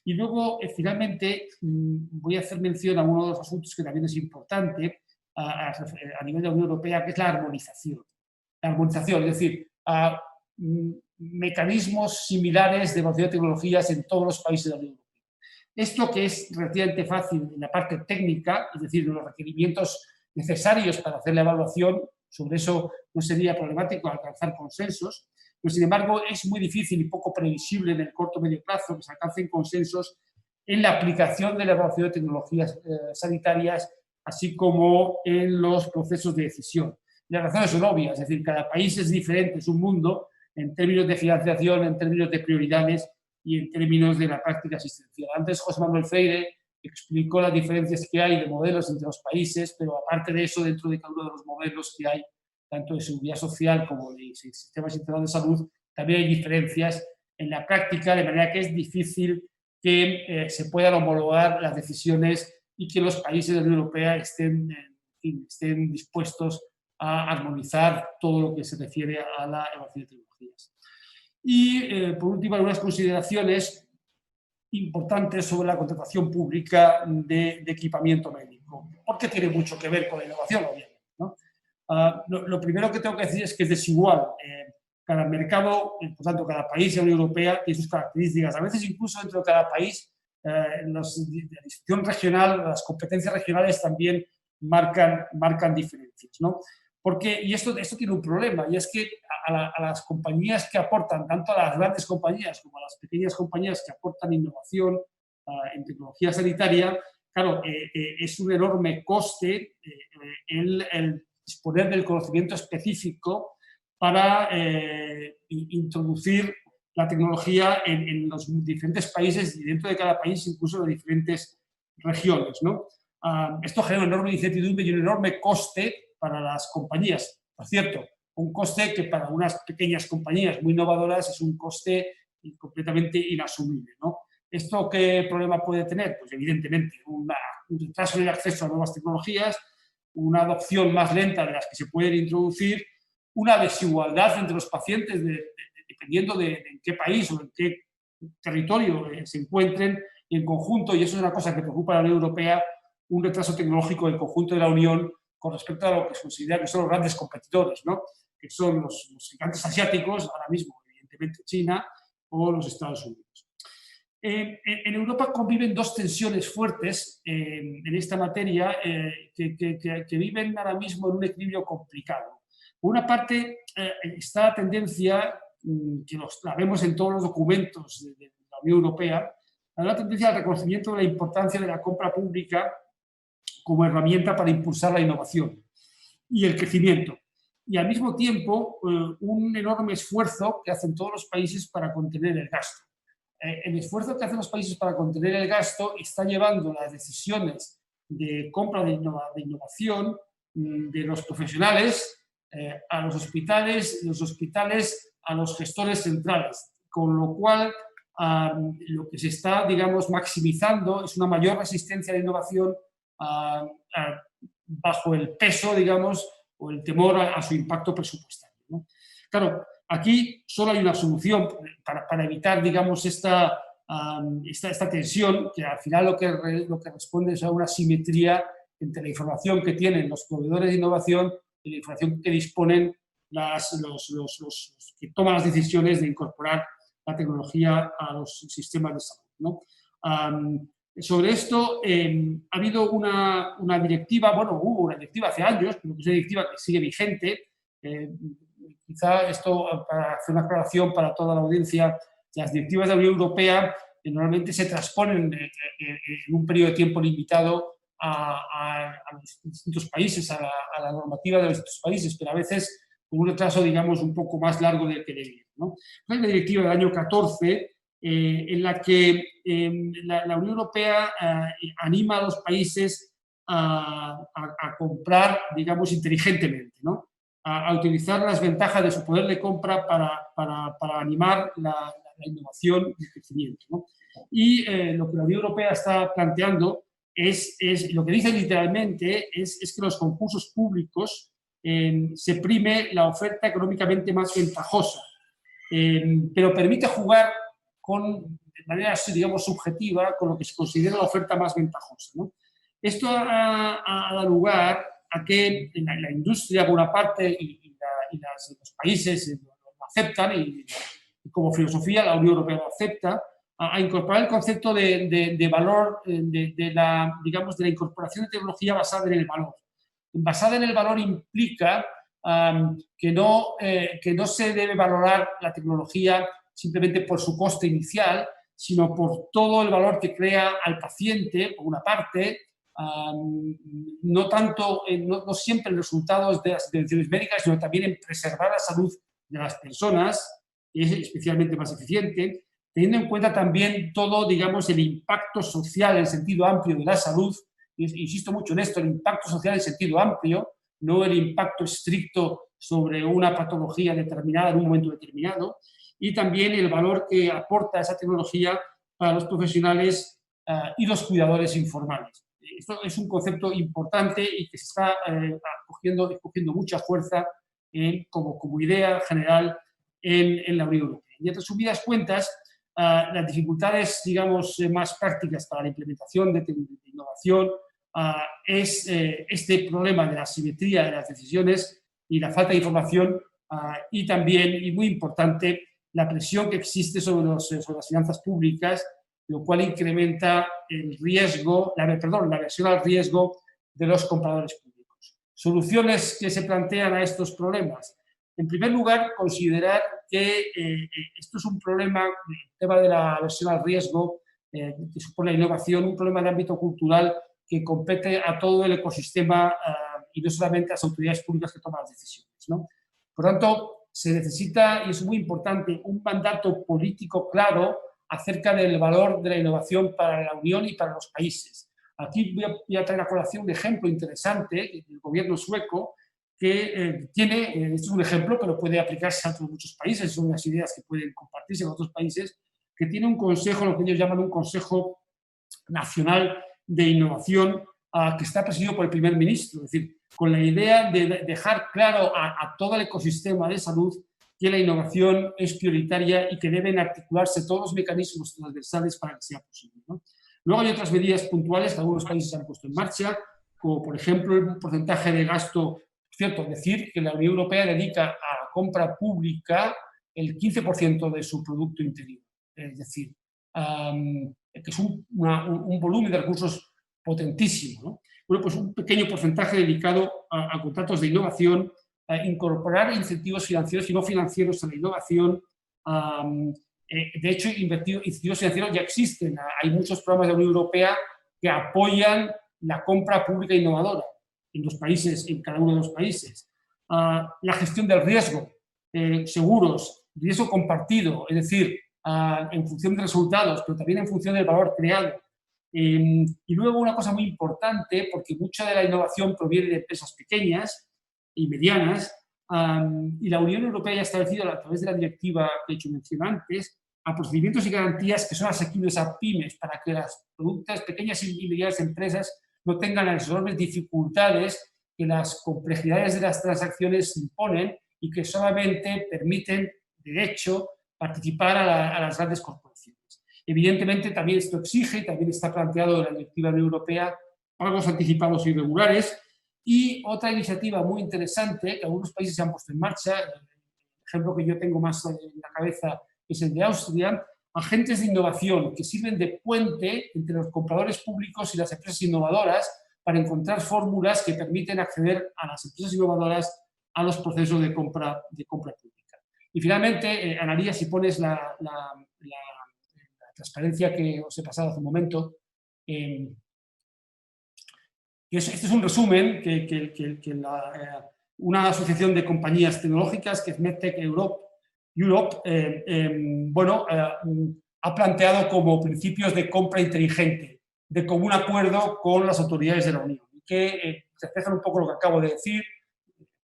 Y luego, finalmente, voy a hacer mención a uno de los asuntos que también es importante a nivel de la Unión Europea, que es la armonización. La armonización, es decir, mecanismos similares de evaluación de tecnologías en todos los países de la Unión Europea. Esto, que es relativamente fácil en la parte técnica, es decir, los requerimientos necesarios para hacer la evaluación, sobre eso no sería problemático alcanzar consensos, pero sin embargo es muy difícil y poco previsible en el corto o medio plazo que se alcancen consensos en la aplicación de la evaluación de tecnologías sanitarias, así como en los procesos de decisión. Y las razones son obvias, es decir, cada país es diferente, es un mundo en términos de financiación, en términos de prioridades y en términos de la práctica asistencial. Antes José Manuel Freire explicó las diferencias que hay de modelos entre los países, pero aparte de eso, dentro de cada uno de los modelos que hay, tanto de seguridad social como de sistemas integrados de salud, también hay diferencias en la práctica, de manera que es difícil que se puedan homologar las decisiones y que los países de la Unión Europea estén dispuestos a armonizar todo lo que se refiere a la evaluación de tecnologías. Y, por último, algunas consideraciones importantes sobre la contratación pública de equipamiento médico, porque tiene mucho que ver con la innovación, obviamente, ¿no? Lo primero que tengo que decir es que es desigual. Cada mercado, por tanto, cada país de la Unión Europea tiene sus características. A veces, incluso dentro de cada país, la distribución regional, las competencias regionales también marcan diferencias, ¿no? Y esto tiene un problema, y es que a las compañías que aportan, tanto a las grandes compañías como a las pequeñas compañías que aportan innovación en tecnología sanitaria, claro, es un enorme coste el disponer del conocimiento específico para introducir la tecnología en los diferentes países y dentro de cada país, incluso en diferentes regiones, ¿no? Esto genera una enorme incertidumbre y un enorme coste para las compañías. Por cierto, un coste que para unas pequeñas compañías muy innovadoras es un coste completamente inasumible, ¿no? ¿Esto qué problema puede tener? Pues evidentemente un retraso en el acceso a nuevas tecnologías, una adopción más lenta de las que se pueden introducir, una desigualdad entre los pacientes dependiendo de en qué país o en qué territorio se encuentren en conjunto, y eso es una cosa que preocupa a la Unión Europea, un retraso tecnológico del conjunto de la Unión con respecto a lo que se considera que son los grandes competidores, ¿no? Que son los gigantes asiáticos, ahora mismo evidentemente China o los Estados Unidos. En Europa conviven dos tensiones fuertes en esta materia que viven ahora mismo en un equilibrio complicado. Por una parte, está la tendencia, que la vemos en todos los documentos de la Unión Europea, la tendencia al reconocimiento de la importancia de la compra pública como herramienta para impulsar la innovación y el crecimiento. Y al mismo tiempo, un enorme esfuerzo que hacen todos los países para contener el gasto. El esfuerzo que hacen los países para contener el gasto está llevando las decisiones de compra de innovación de los profesionales a los hospitales, a los gestores centrales, con lo cual lo que se está, digamos, maximizando es una mayor resistencia a la innovación bajo el peso, digamos, o el temor a su impacto presupuestario, ¿no? Claro, aquí solo hay una solución para evitar, digamos, esta tensión, que al final lo que responde es a una simetría entre la información que tienen los proveedores de innovación y la información que disponen los que toman las decisiones de incorporar la tecnología a los sistemas de salud, ¿no? Sobre esto ha habido una directiva, bueno, hubo una directiva hace años, pero es una directiva que sigue vigente. Quizá esto, para hacer una aclaración para toda la audiencia, las directivas de la Unión Europea normalmente se transponen en un periodo de tiempo limitado a los distintos países, a la normativa de los distintos países, pero a veces con un retraso, digamos, un poco más largo del que debía, ¿no? Es la directiva del año 14, en la que la Unión Europea anima a los países a comprar, digamos, inteligentemente, ¿no? A utilizar las ventajas de su poder de compra para animar la innovación y el crecimiento, ¿no? Y lo que la Unión Europea está planteando es lo que dice literalmente, es que los concursos públicos se prime la oferta económicamente más ventajosa, pero permite jugar de manera, digamos, subjetiva con lo que se considera la oferta más ventajosa, ¿no? Esto ha dado lugar a que la industria, por una parte, y los países lo aceptan, y como filosofía la Unión Europea lo acepta, a incorporar el concepto de valor, digamos, de la incorporación de tecnología basada en el valor. Basada en el valor implica que no se debe valorar la tecnología simplemente por su coste inicial, sino por todo el valor que crea al paciente, por una parte, no siempre en resultados de las intervenciones médicas, sino también en preservar la salud de las personas, que es especialmente más eficiente, teniendo en cuenta también todo, digamos, el impacto social en sentido amplio de la salud. Insisto mucho en esto, el impacto social en sentido amplio, no el impacto estricto sobre una patología determinada en un momento determinado, y también el valor que aporta esa tecnología para los profesionales y los cuidadores informales. Esto es un concepto importante y que se está cogiendo mucha fuerza como idea general en la Unión Europea. Y en resumidas cuentas, las dificultades, digamos, más prácticas para la implementación de innovación es este problema de la asimetría de las decisiones y la falta de información, y también, y muy importante, la presión que existe sobre las finanzas públicas, lo cual incrementa el riesgo, la aversión al riesgo de los compradores públicos. Soluciones que se plantean a estos problemas. En primer lugar, considerar que esto es un problema, el tema de la aversión al riesgo, que supone la innovación, un problema de ámbito cultural que compete a todo el ecosistema y no solamente a las autoridades públicas que toman las decisiones, ¿no? Por tanto, se necesita, y es muy importante, un mandato político claro acerca del valor de la innovación para la Unión y para los países. Aquí voy a traer a colación un ejemplo interesante del gobierno sueco que esto es un ejemplo, pero puede aplicarse a otros muchos países, son unas ideas que pueden compartirse en otros países, que tiene un consejo, lo que ellos llaman un Consejo Nacional de Innovación, que está presidido por el primer ministro, es decir, con la idea de dejar claro a todo el ecosistema de salud que la innovación es prioritaria y que deben articularse todos los mecanismos transversales para que sea posible, ¿no? Luego hay otras medidas puntuales que algunos países han puesto en marcha, como por ejemplo el porcentaje de gasto, cierto, decir que la Unión Europea dedica a la compra pública el 15% de su Producto Interior, es decir, que es un volumen de recursos potentísimo, ¿no? Bueno, pues un pequeño porcentaje dedicado a contratos de innovación, a incorporar incentivos financieros y no financieros a la innovación. De hecho, incentivos financieros ya existen. Hay muchos programas de la Unión Europea que apoyan la compra pública innovadora en los países, en cada uno de los países. La gestión del riesgo, seguros, riesgo compartido, es decir, en función de resultados, pero también en función del valor creado. Y luego una cosa muy importante, porque mucha de la innovación proviene de empresas pequeñas y medianas, y la Unión Europea ya ha establecido a través de la directiva que he hecho mención antes, a procedimientos y garantías que son asequibles a pymes para que las productas pequeñas y medianas empresas no tengan las enormes dificultades que las complejidades de las transacciones imponen y que solamente permiten, de hecho, participar a las grandes corporaciones. Evidentemente, también esto exige, y también está planteado en la directiva de la Unión Europea, pagos anticipados y regulares. Y otra iniciativa muy interesante que algunos países se han puesto en marcha, el ejemplo que yo tengo más en la cabeza es el de Austria, agentes de innovación que sirven de puente entre los compradores públicos y las empresas innovadoras para encontrar fórmulas que permiten acceder a las empresas innovadoras a los procesos de compra pública. Y finalmente, Analía, si pones la transparencia que os he pasado hace un momento, este es un resumen que una asociación de compañías tecnológicas, que es MedTech Europe, ha planteado como principios de compra inteligente, de común acuerdo con las autoridades de la Unión, que reflejan un poco lo que acabo de decir.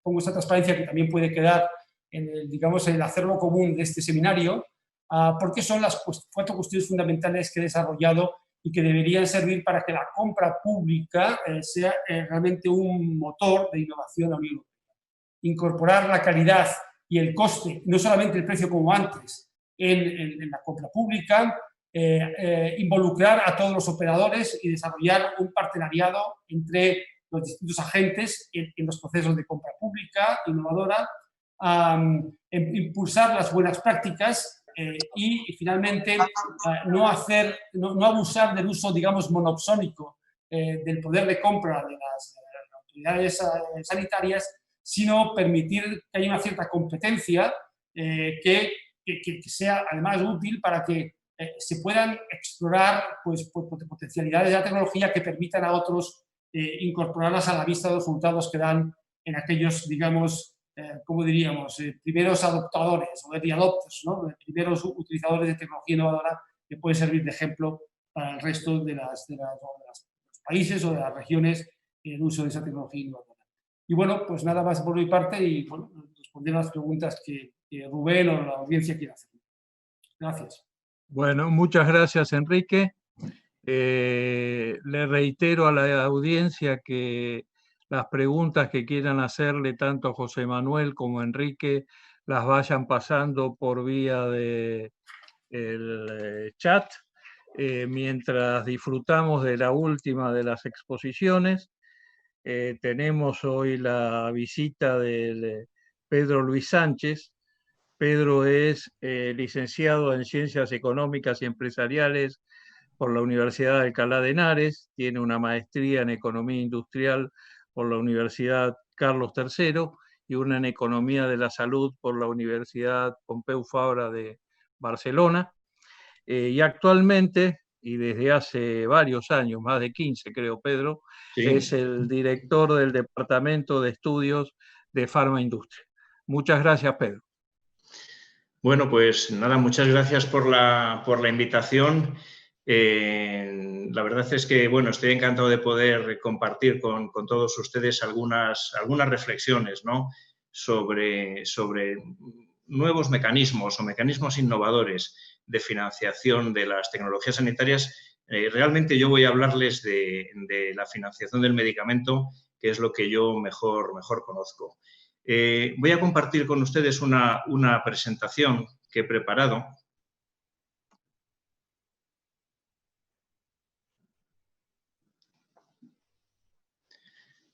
Pongo esta transparencia que también puede quedar en el hacerlo común de este seminario, porque son las 4 cuestiones fundamentales que he desarrollado y que deberían servir para que la compra pública sea realmente un motor de innovación a la Unión Europea. Incorporar la calidad y el coste, no solamente el precio como antes, en la compra pública, involucrar a todos los operadores y desarrollar un partenariado entre los distintos agentes en los procesos de compra pública innovadora, impulsar las buenas prácticas y finalmente no abusar del uso, digamos, monopsónico del poder de compra de las autoridades sanitarias, sino permitir que haya una cierta competencia que sea además útil para que se puedan explorar pues, potencialidades de la tecnología que permitan a otros incorporarlas a la vista de los resultados que dan en aquellos, digamos, ¿cómo diríamos? Primeros adoptadores o early adopters, ¿no? Primeros utilizadores de tecnología innovadora que pueden servir de ejemplo para el resto de los países o de las regiones en el uso de esa tecnología innovadora. Y bueno, pues nada más por mi parte y bueno, responder a las preguntas que Rubén o la audiencia quiera hacer. Gracias. Bueno, muchas gracias, Enrique. Le reitero a la audiencia que las preguntas que quieran hacerle tanto a José Manuel como a Enrique las vayan pasando por vía del chat mientras disfrutamos de la última de las exposiciones. Tenemos hoy la visita de Pedro Luis Sánchez. Pedro es licenciado en Ciencias Económicas y Empresariales por la Universidad de Alcalá de Henares, tiene una maestría en Economía Industrial por la Universidad Carlos III y una en Economía de la Salud por la Universidad Pompeu Fabra de Barcelona. Y actualmente, y desde hace varios años, más de 15 creo, Pedro, sí, es el director del Departamento de Estudios de Farmaindustria. Muchas gracias, Pedro. Bueno, pues nada, muchas gracias por la invitación. La verdad es que, bueno, estoy encantado de poder compartir con todos ustedes algunas reflexiones, ¿no? sobre nuevos mecanismos o mecanismos innovadores de financiación de las tecnologías sanitarias, realmente yo voy a hablarles de la financiación del medicamento, que es lo que yo mejor conozco. Voy a compartir con ustedes una presentación que he preparado.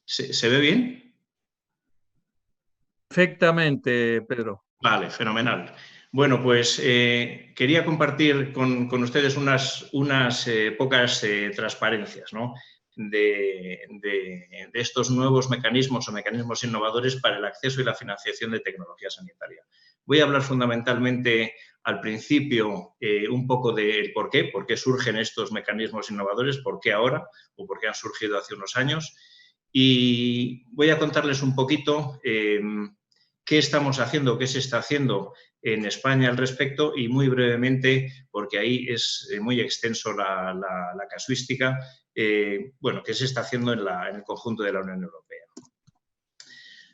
¿Se ve bien? Perfectamente, Pedro. Vale, fenomenal. Bueno, pues quería compartir con ustedes unas pocas transparencias, ¿no?, de estos nuevos mecanismos o mecanismos innovadores para el acceso y la financiación de tecnología sanitaria. Voy a hablar fundamentalmente al principio un poco del por qué surgen estos mecanismos innovadores, por qué ahora o por qué han surgido hace unos años. Y voy a contarles un poquito qué estamos haciendo, qué se está haciendo en España al respecto y muy brevemente, porque ahí es muy extenso la casuística, bueno, qué se está haciendo en el conjunto de la Unión Europea.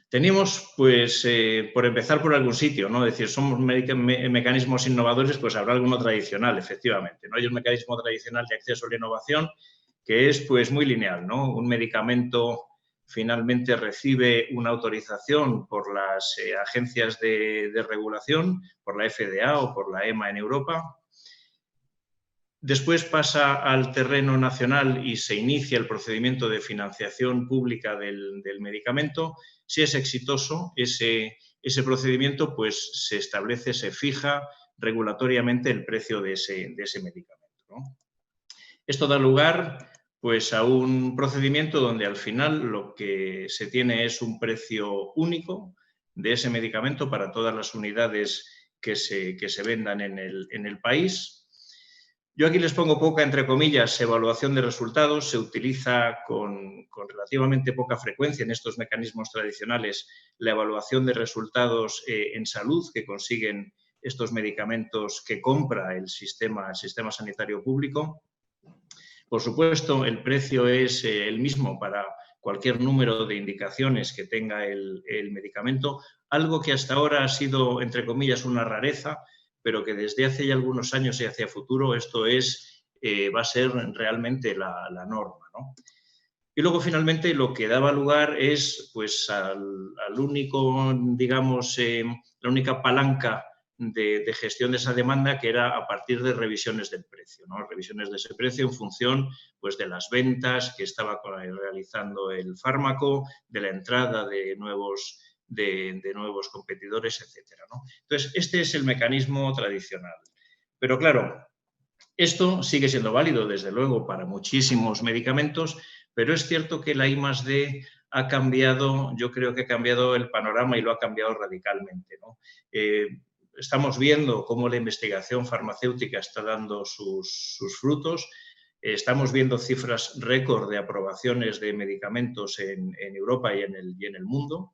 Tenemos, pues, por empezar por algún sitio, ¿no? Es decir, somos mecanismos innovadores, pues habrá alguno tradicional, efectivamente, ¿no? Hay un mecanismo tradicional de acceso a la innovación que es, pues, muy lineal, ¿no? Un medicamento finalmente recibe una autorización por las agencias de regulación, por la FDA o por la EMA en Europa. Después pasa al terreno nacional y se inicia el procedimiento de financiación pública del medicamento. Si es exitoso ese procedimiento, pues se establece, se fija regulatoriamente el precio de ese medicamento, ¿no? Esto da lugar, pues, a un procedimiento donde al final lo que se tiene es un precio único de ese medicamento para todas las unidades que se vendan en el país. Yo aquí les pongo poca, entre comillas, evaluación de resultados. Se utiliza con relativamente poca frecuencia en estos mecanismos tradicionales la evaluación de resultados en salud que consiguen estos medicamentos que compra el sistema sanitario público. Por supuesto, el precio es el mismo para cualquier número de indicaciones que tenga el medicamento, algo que hasta ahora ha sido, entre comillas, una rareza, pero que desde hace ya algunos años y hacia futuro esto va a ser realmente la norma, ¿no? Y luego, finalmente, lo que daba lugar es, pues, al único, digamos, la única palanca de gestión de esa demanda, que era a partir de revisiones del precio, ¿no? Revisiones de ese precio en función, pues, de las ventas que estaba realizando el fármaco, de la entrada de nuevos competidores, etcétera, ¿no? Entonces, este es el mecanismo tradicional. Pero, claro, esto sigue siendo válido, desde luego, para muchísimos medicamentos, pero es cierto que la I+D ha cambiado, yo creo que ha cambiado el panorama y lo ha cambiado radicalmente, ¿no? Estamos viendo cómo la investigación farmacéutica está dando sus frutos. Estamos viendo cifras récord de aprobaciones de medicamentos en Europa y en el mundo.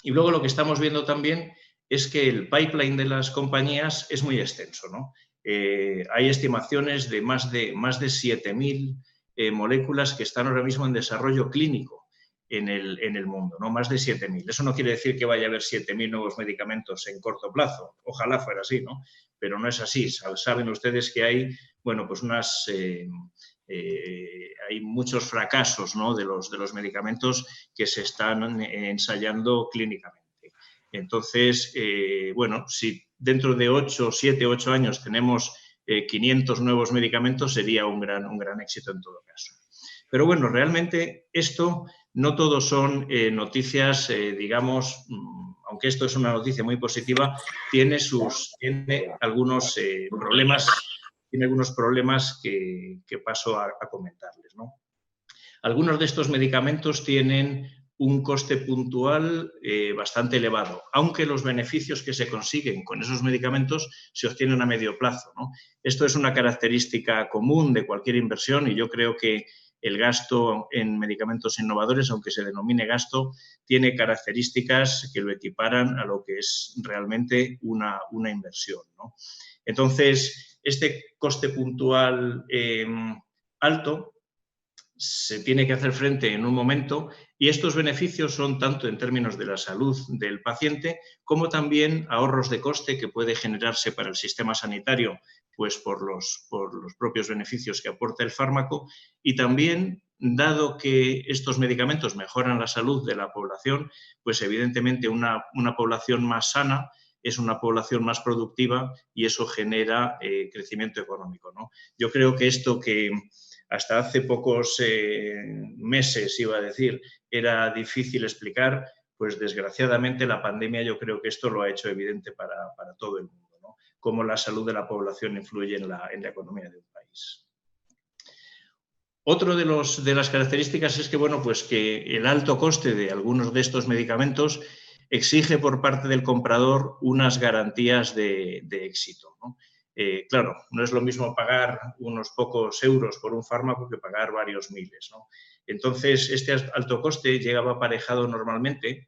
Y luego lo que estamos viendo también es que el pipeline de las compañías es muy extenso, ¿no? Hay estimaciones de más de 7.000 moléculas que están ahora mismo en desarrollo clínico en el mundo, ¿no? Más de 7.000. Eso no quiere decir que vaya a haber 7.000 nuevos medicamentos en corto plazo. Ojalá fuera así, ¿no? Pero no es así. Saben ustedes que hay, bueno, pues hay muchos fracasos, ¿no?, de los medicamentos que se están ensayando clínicamente. Entonces, bueno, si dentro de 7, 8 años tenemos 500 nuevos medicamentos, sería un gran éxito en todo caso. Pero bueno, realmente esto no todo son noticias, digamos, aunque esto es una noticia muy positiva, tiene algunos problemas que paso a comentarles, ¿no? Algunos de estos medicamentos tienen un coste puntual bastante elevado, aunque los beneficios que se consiguen con esos medicamentos se obtienen a medio plazo, ¿no? Esto es una característica común de cualquier inversión y yo creo que el gasto en medicamentos innovadores, aunque se denomine gasto, tiene características que lo equiparan a lo que es realmente una inversión, ¿no? Entonces, este coste puntual alto se tiene que hacer frente en un momento, y estos beneficios son tanto en términos de la salud del paciente como también ahorros de coste que puede generarse para el sistema sanitario, pues por los propios beneficios que aporta el fármaco, y también, dado que estos medicamentos mejoran la salud de la población, pues evidentemente una población más sana es una población más productiva y eso genera crecimiento económico, ¿no? Yo creo que esto que hasta hace pocos meses, iba a decir, era difícil explicar, pues desgraciadamente la pandemia yo creo que esto lo ha hecho evidente para todo el mundo, ¿no? Cómo la salud de la población influye en la economía de un país. Otro de las características es que, bueno, pues que el alto coste de algunos de estos medicamentos exige por parte del comprador unas garantías de éxito, ¿no? Claro, no es lo mismo pagar unos pocos euros por un fármaco que pagar varios miles, ¿no? Entonces, este alto coste llegaba aparejado normalmente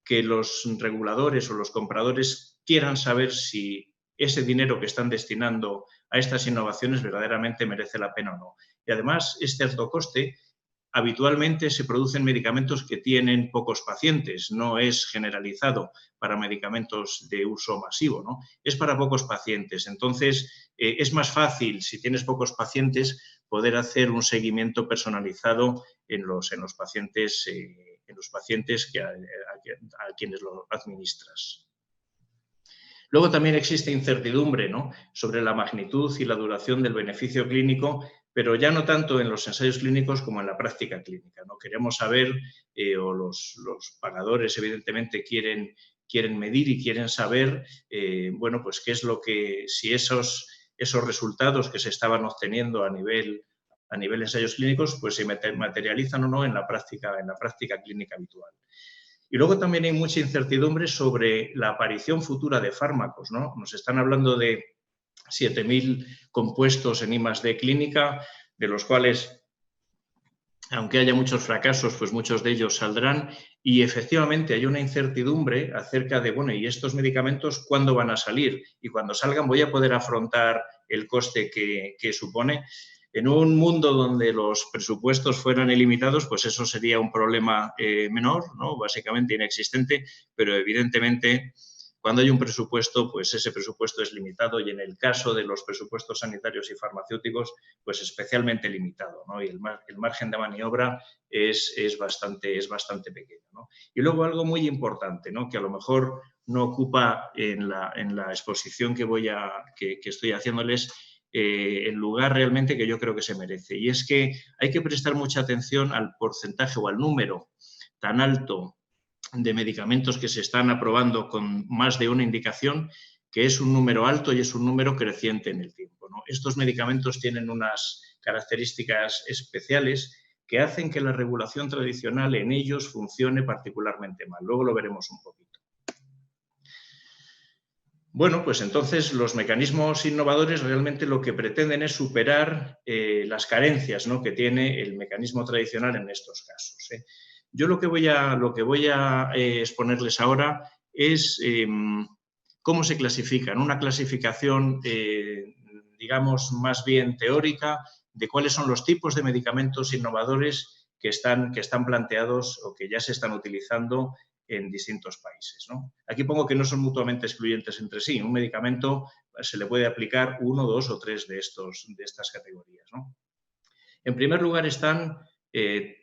que los reguladores o los compradores quieran saber si ese dinero que están destinando a estas innovaciones verdaderamente merece la pena o no. Y además, este alto coste habitualmente se producen medicamentos que tienen pocos pacientes, no es generalizado para medicamentos de uso masivo, ¿no? Es para pocos pacientes. Entonces, es más fácil, si tienes pocos pacientes, poder hacer un seguimiento personalizado en los pacientes a quienes lo administras. Luego también existe incertidumbre, ¿no?, sobre la magnitud y la duración del beneficio clínico, pero ya no tanto en los ensayos clínicos como en la práctica clínica, ¿no? Queremos saber, o los pagadores evidentemente quieren medir y quieren saber, bueno, pues qué es lo que, si esos resultados que se estaban obteniendo a nivel ensayos clínicos, pues se materializan o no en la práctica clínica habitual. Y luego también hay mucha incertidumbre sobre la aparición futura de fármacos, ¿no? Nos están hablando de 7.000 compuestos en I+D clínica, de los cuales, aunque haya muchos fracasos, pues muchos de ellos saldrán, y efectivamente hay una incertidumbre acerca de, bueno, ¿y estos medicamentos cuándo van a salir? Y cuando salgan, ¿voy a poder afrontar el coste que supone? En un mundo donde los presupuestos fueran ilimitados, pues eso sería un problema menor, ¿no?, básicamente inexistente, pero evidentemente cuando hay un presupuesto, pues ese presupuesto es limitado y en el caso de los presupuestos sanitarios y farmacéuticos, pues especialmente limitado, ¿no? Y el margen de maniobra es bastante pequeño, ¿no? Y luego algo muy importante, ¿no?, que a lo mejor no ocupa en la exposición que estoy haciéndoles el lugar realmente que yo creo que se merece. Y es que hay que prestar mucha atención al porcentaje o al número tan alto de medicamentos que se están aprobando con más de una indicación, que es un número alto y es un número creciente en el tiempo, ¿no? Estos medicamentos tienen unas características especiales que hacen que la regulación tradicional en ellos funcione particularmente mal. Luego lo veremos un poquito. Bueno, pues entonces los mecanismos innovadores realmente lo que pretenden es superar las carencias, ¿no?, que tiene el mecanismo tradicional en estos casos, ¿eh? Yo lo que voy a exponerles ahora es cómo se clasifican, una clasificación, digamos, más bien teórica de cuáles son los tipos de medicamentos innovadores que están planteados o que ya se están utilizando en distintos países, ¿no? Aquí pongo que no son mutuamente excluyentes entre sí. Un medicamento se le puede aplicar 1, 2 o 3 de estas categorías, ¿no? En primer lugar están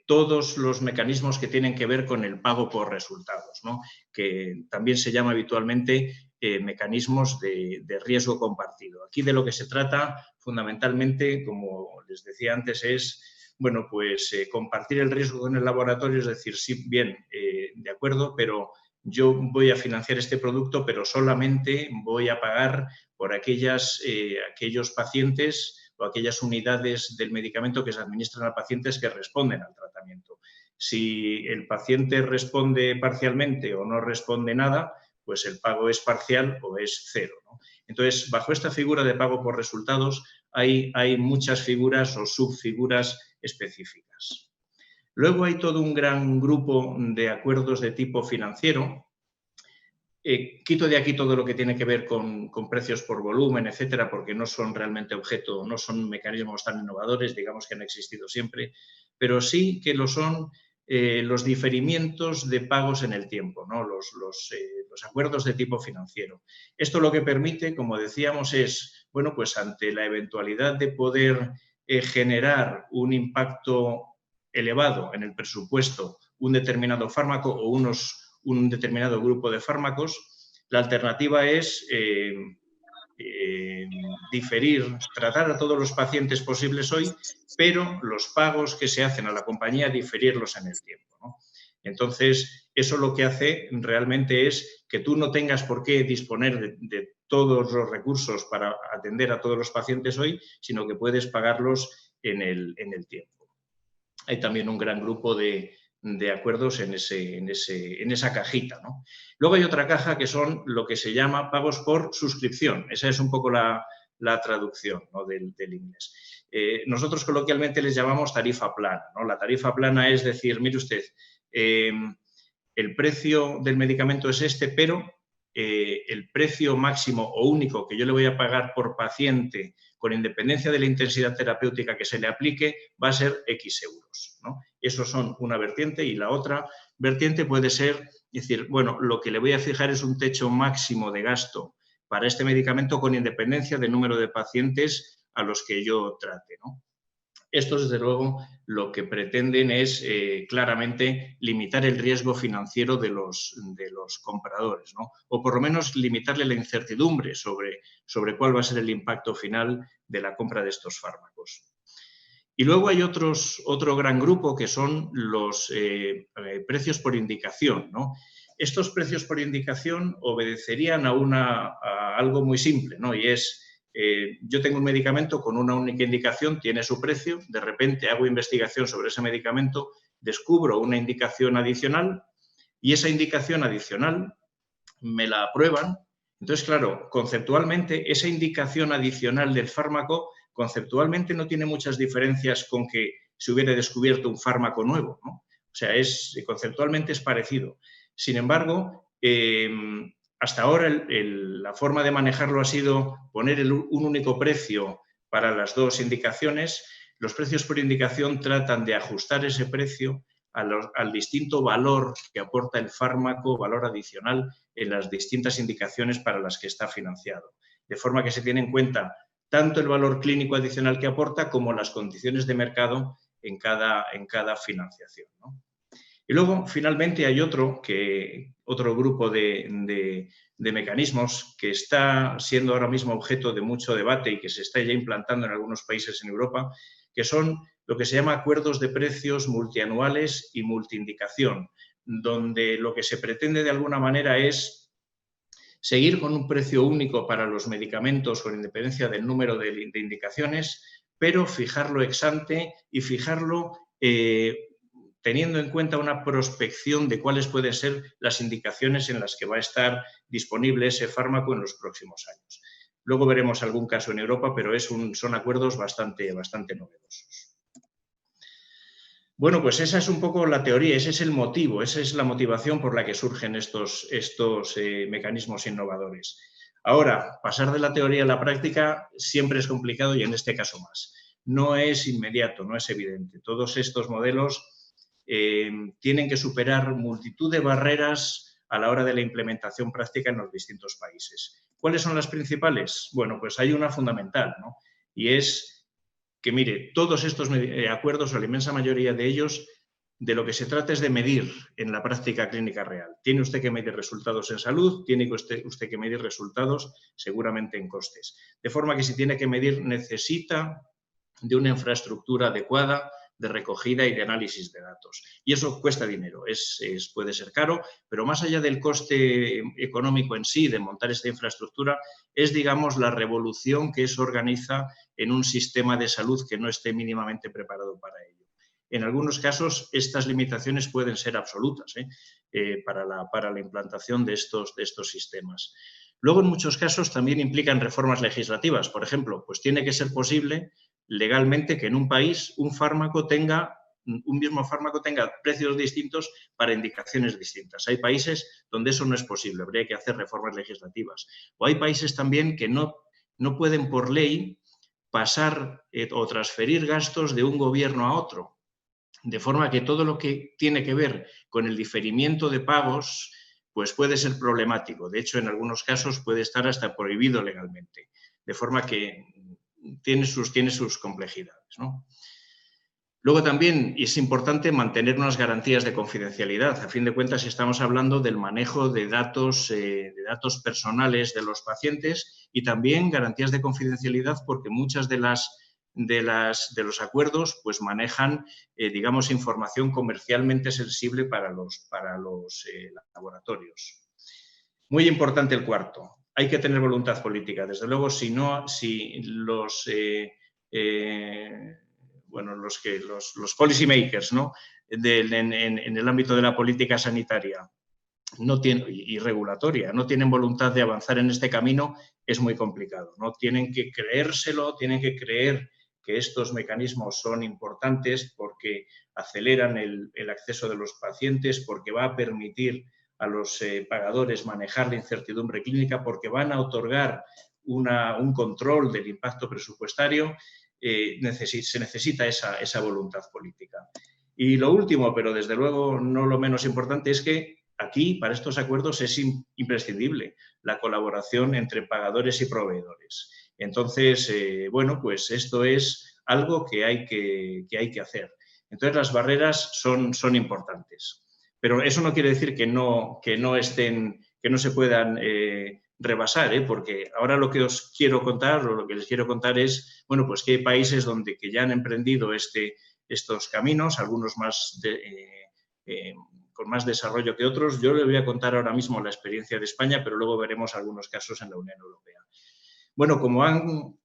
todos los mecanismos que tienen que ver con el pago por resultados, ¿no?, que también se llama habitualmente mecanismos de riesgo compartido. Aquí de lo que se trata fundamentalmente, como les decía antes, es, bueno, pues compartir el riesgo con el laboratorio, es decir, sí, bien, de acuerdo, pero yo voy a financiar este producto, pero solamente voy a pagar por aquellos pacientes o aquellas unidades del medicamento que se administran a pacientes que responden al tratamiento. Si el paciente responde parcialmente o no responde nada, pues el pago es parcial o es cero, ¿no? Entonces, bajo esta figura de pago por resultados hay muchas figuras o subfiguras específicas. Luego hay todo un gran grupo de acuerdos de tipo financiero. Quito de aquí todo lo que tiene que ver con precios por volumen, etcétera, porque no son realmente no son mecanismos tan innovadores, digamos que han existido siempre, pero sí que lo son los diferimientos de pagos en el tiempo, ¿no? Los acuerdos de tipo financiero. Esto lo que permite, como decíamos, es, bueno, pues ante la eventualidad de poder generar un impacto elevado en el presupuesto, un determinado fármaco o un determinado grupo de fármacos, la alternativa es tratar a todos los pacientes posibles hoy, pero los pagos que se hacen a la compañía diferirlos en el tiempo, ¿no? Entonces, eso lo que hace realmente es que tú no tengas por qué disponer de todos los recursos para atender a todos los pacientes hoy, sino que puedes pagarlos en el tiempo. Hay también un gran grupo de acuerdos en esa cajita, ¿no? Luego hay otra caja que son lo que se llama pagos por suscripción. Esa es un poco la traducción, ¿no?, del inglés. Nosotros coloquialmente les llamamos tarifa plana, ¿no? La tarifa plana es decir, mire usted, el precio del medicamento es este, pero el precio máximo o único que yo le voy a pagar por paciente, con independencia de la intensidad terapéutica que se le aplique, va a ser X euros, ¿no? Eso son una vertiente, y la otra vertiente puede ser decir, bueno, lo que le voy a fijar es un techo máximo de gasto para este medicamento con independencia del número de pacientes a los que yo trate, ¿no? Estos, desde luego, lo que pretenden es claramente limitar el riesgo financiero de los compradores, ¿no? O por lo menos limitarle la incertidumbre sobre cuál va a ser el impacto final de la compra de estos fármacos. Y luego hay otro gran grupo que son los precios por indicación, ¿no? Estos precios por indicación obedecerían a algo muy simple, ¿no? Y es, yo tengo un medicamento con una única indicación, tiene su precio, de repente hago investigación sobre ese medicamento, descubro una indicación adicional y esa indicación adicional me la aprueban. Entonces, claro, conceptualmente, esa indicación adicional del fármaco, conceptualmente no tiene muchas diferencias con que se hubiera descubierto un fármaco nuevo, ¿no? O sea, conceptualmente es parecido. Sin embargo, hasta ahora la forma de manejarlo ha sido poner un único precio para las dos indicaciones. Los precios por indicación tratan de ajustar ese precio al distinto valor que aporta el fármaco, valor adicional en las distintas indicaciones para las que está financiado. De forma que se tiene en cuenta tanto el valor clínico adicional que aporta como las condiciones de mercado en cada financiación, ¿no? Y luego, finalmente, hay otro grupo de mecanismos que está siendo ahora mismo objeto de mucho debate y que se está ya implantando en algunos países en Europa, que son lo que se llama acuerdos de precios multianuales y multiindicación, donde lo que se pretende de alguna manera es seguir con un precio único para los medicamentos con independencia del número de indicaciones, pero fijarlo ex ante y fijarlo teniendo en cuenta una prospección de cuáles pueden ser las indicaciones en las que va a estar disponible ese fármaco en los próximos años. Luego veremos algún caso en Europa, pero son acuerdos bastante novedosos. Bueno, pues esa es un poco la teoría, ese es el motivo, esa es la motivación por la que surgen estos mecanismos innovadores. Ahora, pasar de la teoría a la práctica siempre es complicado y en este caso más. No es inmediato, no es evidente. Todos estos modelos tienen que superar multitud de barreras a la hora de la implementación práctica en los distintos países. ¿Cuáles son las principales? Bueno, pues hay una fundamental, ¿no? Y es que, mire, todos estos acuerdos, o la inmensa mayoría de ellos, de lo que se trata es de medir en la práctica clínica real. Tiene usted que medir resultados en salud, tiene usted que medir resultados seguramente en costes. De forma que si tiene que medir, necesita de una infraestructura adecuada de recogida y de análisis de datos. Y eso cuesta dinero, puede ser caro, pero más allá del coste económico en sí de montar esta infraestructura, es, digamos, la revolución que eso organiza en un sistema de salud que no esté mínimamente preparado para ello. En algunos casos, estas limitaciones pueden ser absolutas para la implantación de estos sistemas. Luego, en muchos casos, también implican reformas legislativas. Por ejemplo, pues tiene que ser posible legalmente que en un país un mismo fármaco tenga precios distintos para indicaciones distintas. Hay países donde eso no es posible, habría que hacer reformas legislativas. O hay países también que no pueden por ley pasar o transferir gastos de un gobierno a otro. de forma que todo lo que tiene que ver con el diferimiento de pagos pues puede ser problemático. De hecho, en algunos casos puede estar hasta prohibido legalmente, de forma que tiene sus complejidades, ¿no? Luego también es importante mantener unas garantías de confidencialidad. A fin de cuentas, estamos hablando del manejo de datos personales de los pacientes y también garantías de confidencialidad porque muchas de los acuerdos pues manejan, digamos, información comercialmente sensible para los laboratorios. Muy importante el cuarto. Hay que tener voluntad política. Desde luego, si los policy makers, ¿no? en el ámbito de la política sanitaria y regulatoria no tienen voluntad de avanzar en este camino, es muy complicado, ¿no? Tienen que creérselo, tienen que creer que estos mecanismos son importantes porque aceleran el acceso de los pacientes, porque va a permitir a los pagadores manejar la incertidumbre clínica, porque van a otorgar un control del impacto presupuestario. Se necesita esa voluntad política. Y lo último, pero desde luego no lo menos importante, es que aquí, para estos acuerdos, es imprescindible la colaboración entre pagadores y proveedores. Entonces, bueno, pues esto es algo que hay que hacer. Entonces, las barreras son importantes. Pero eso no quiere decir que no se puedan rebasar, porque ahora lo que os quiero contar, o lo que les quiero contar es, bueno, pues que hay países que ya han emprendido estos caminos, algunos más con más desarrollo que otros. Yo les voy a contar ahora mismo la experiencia de España, pero luego veremos algunos casos en la Unión Europea. Bueno, como han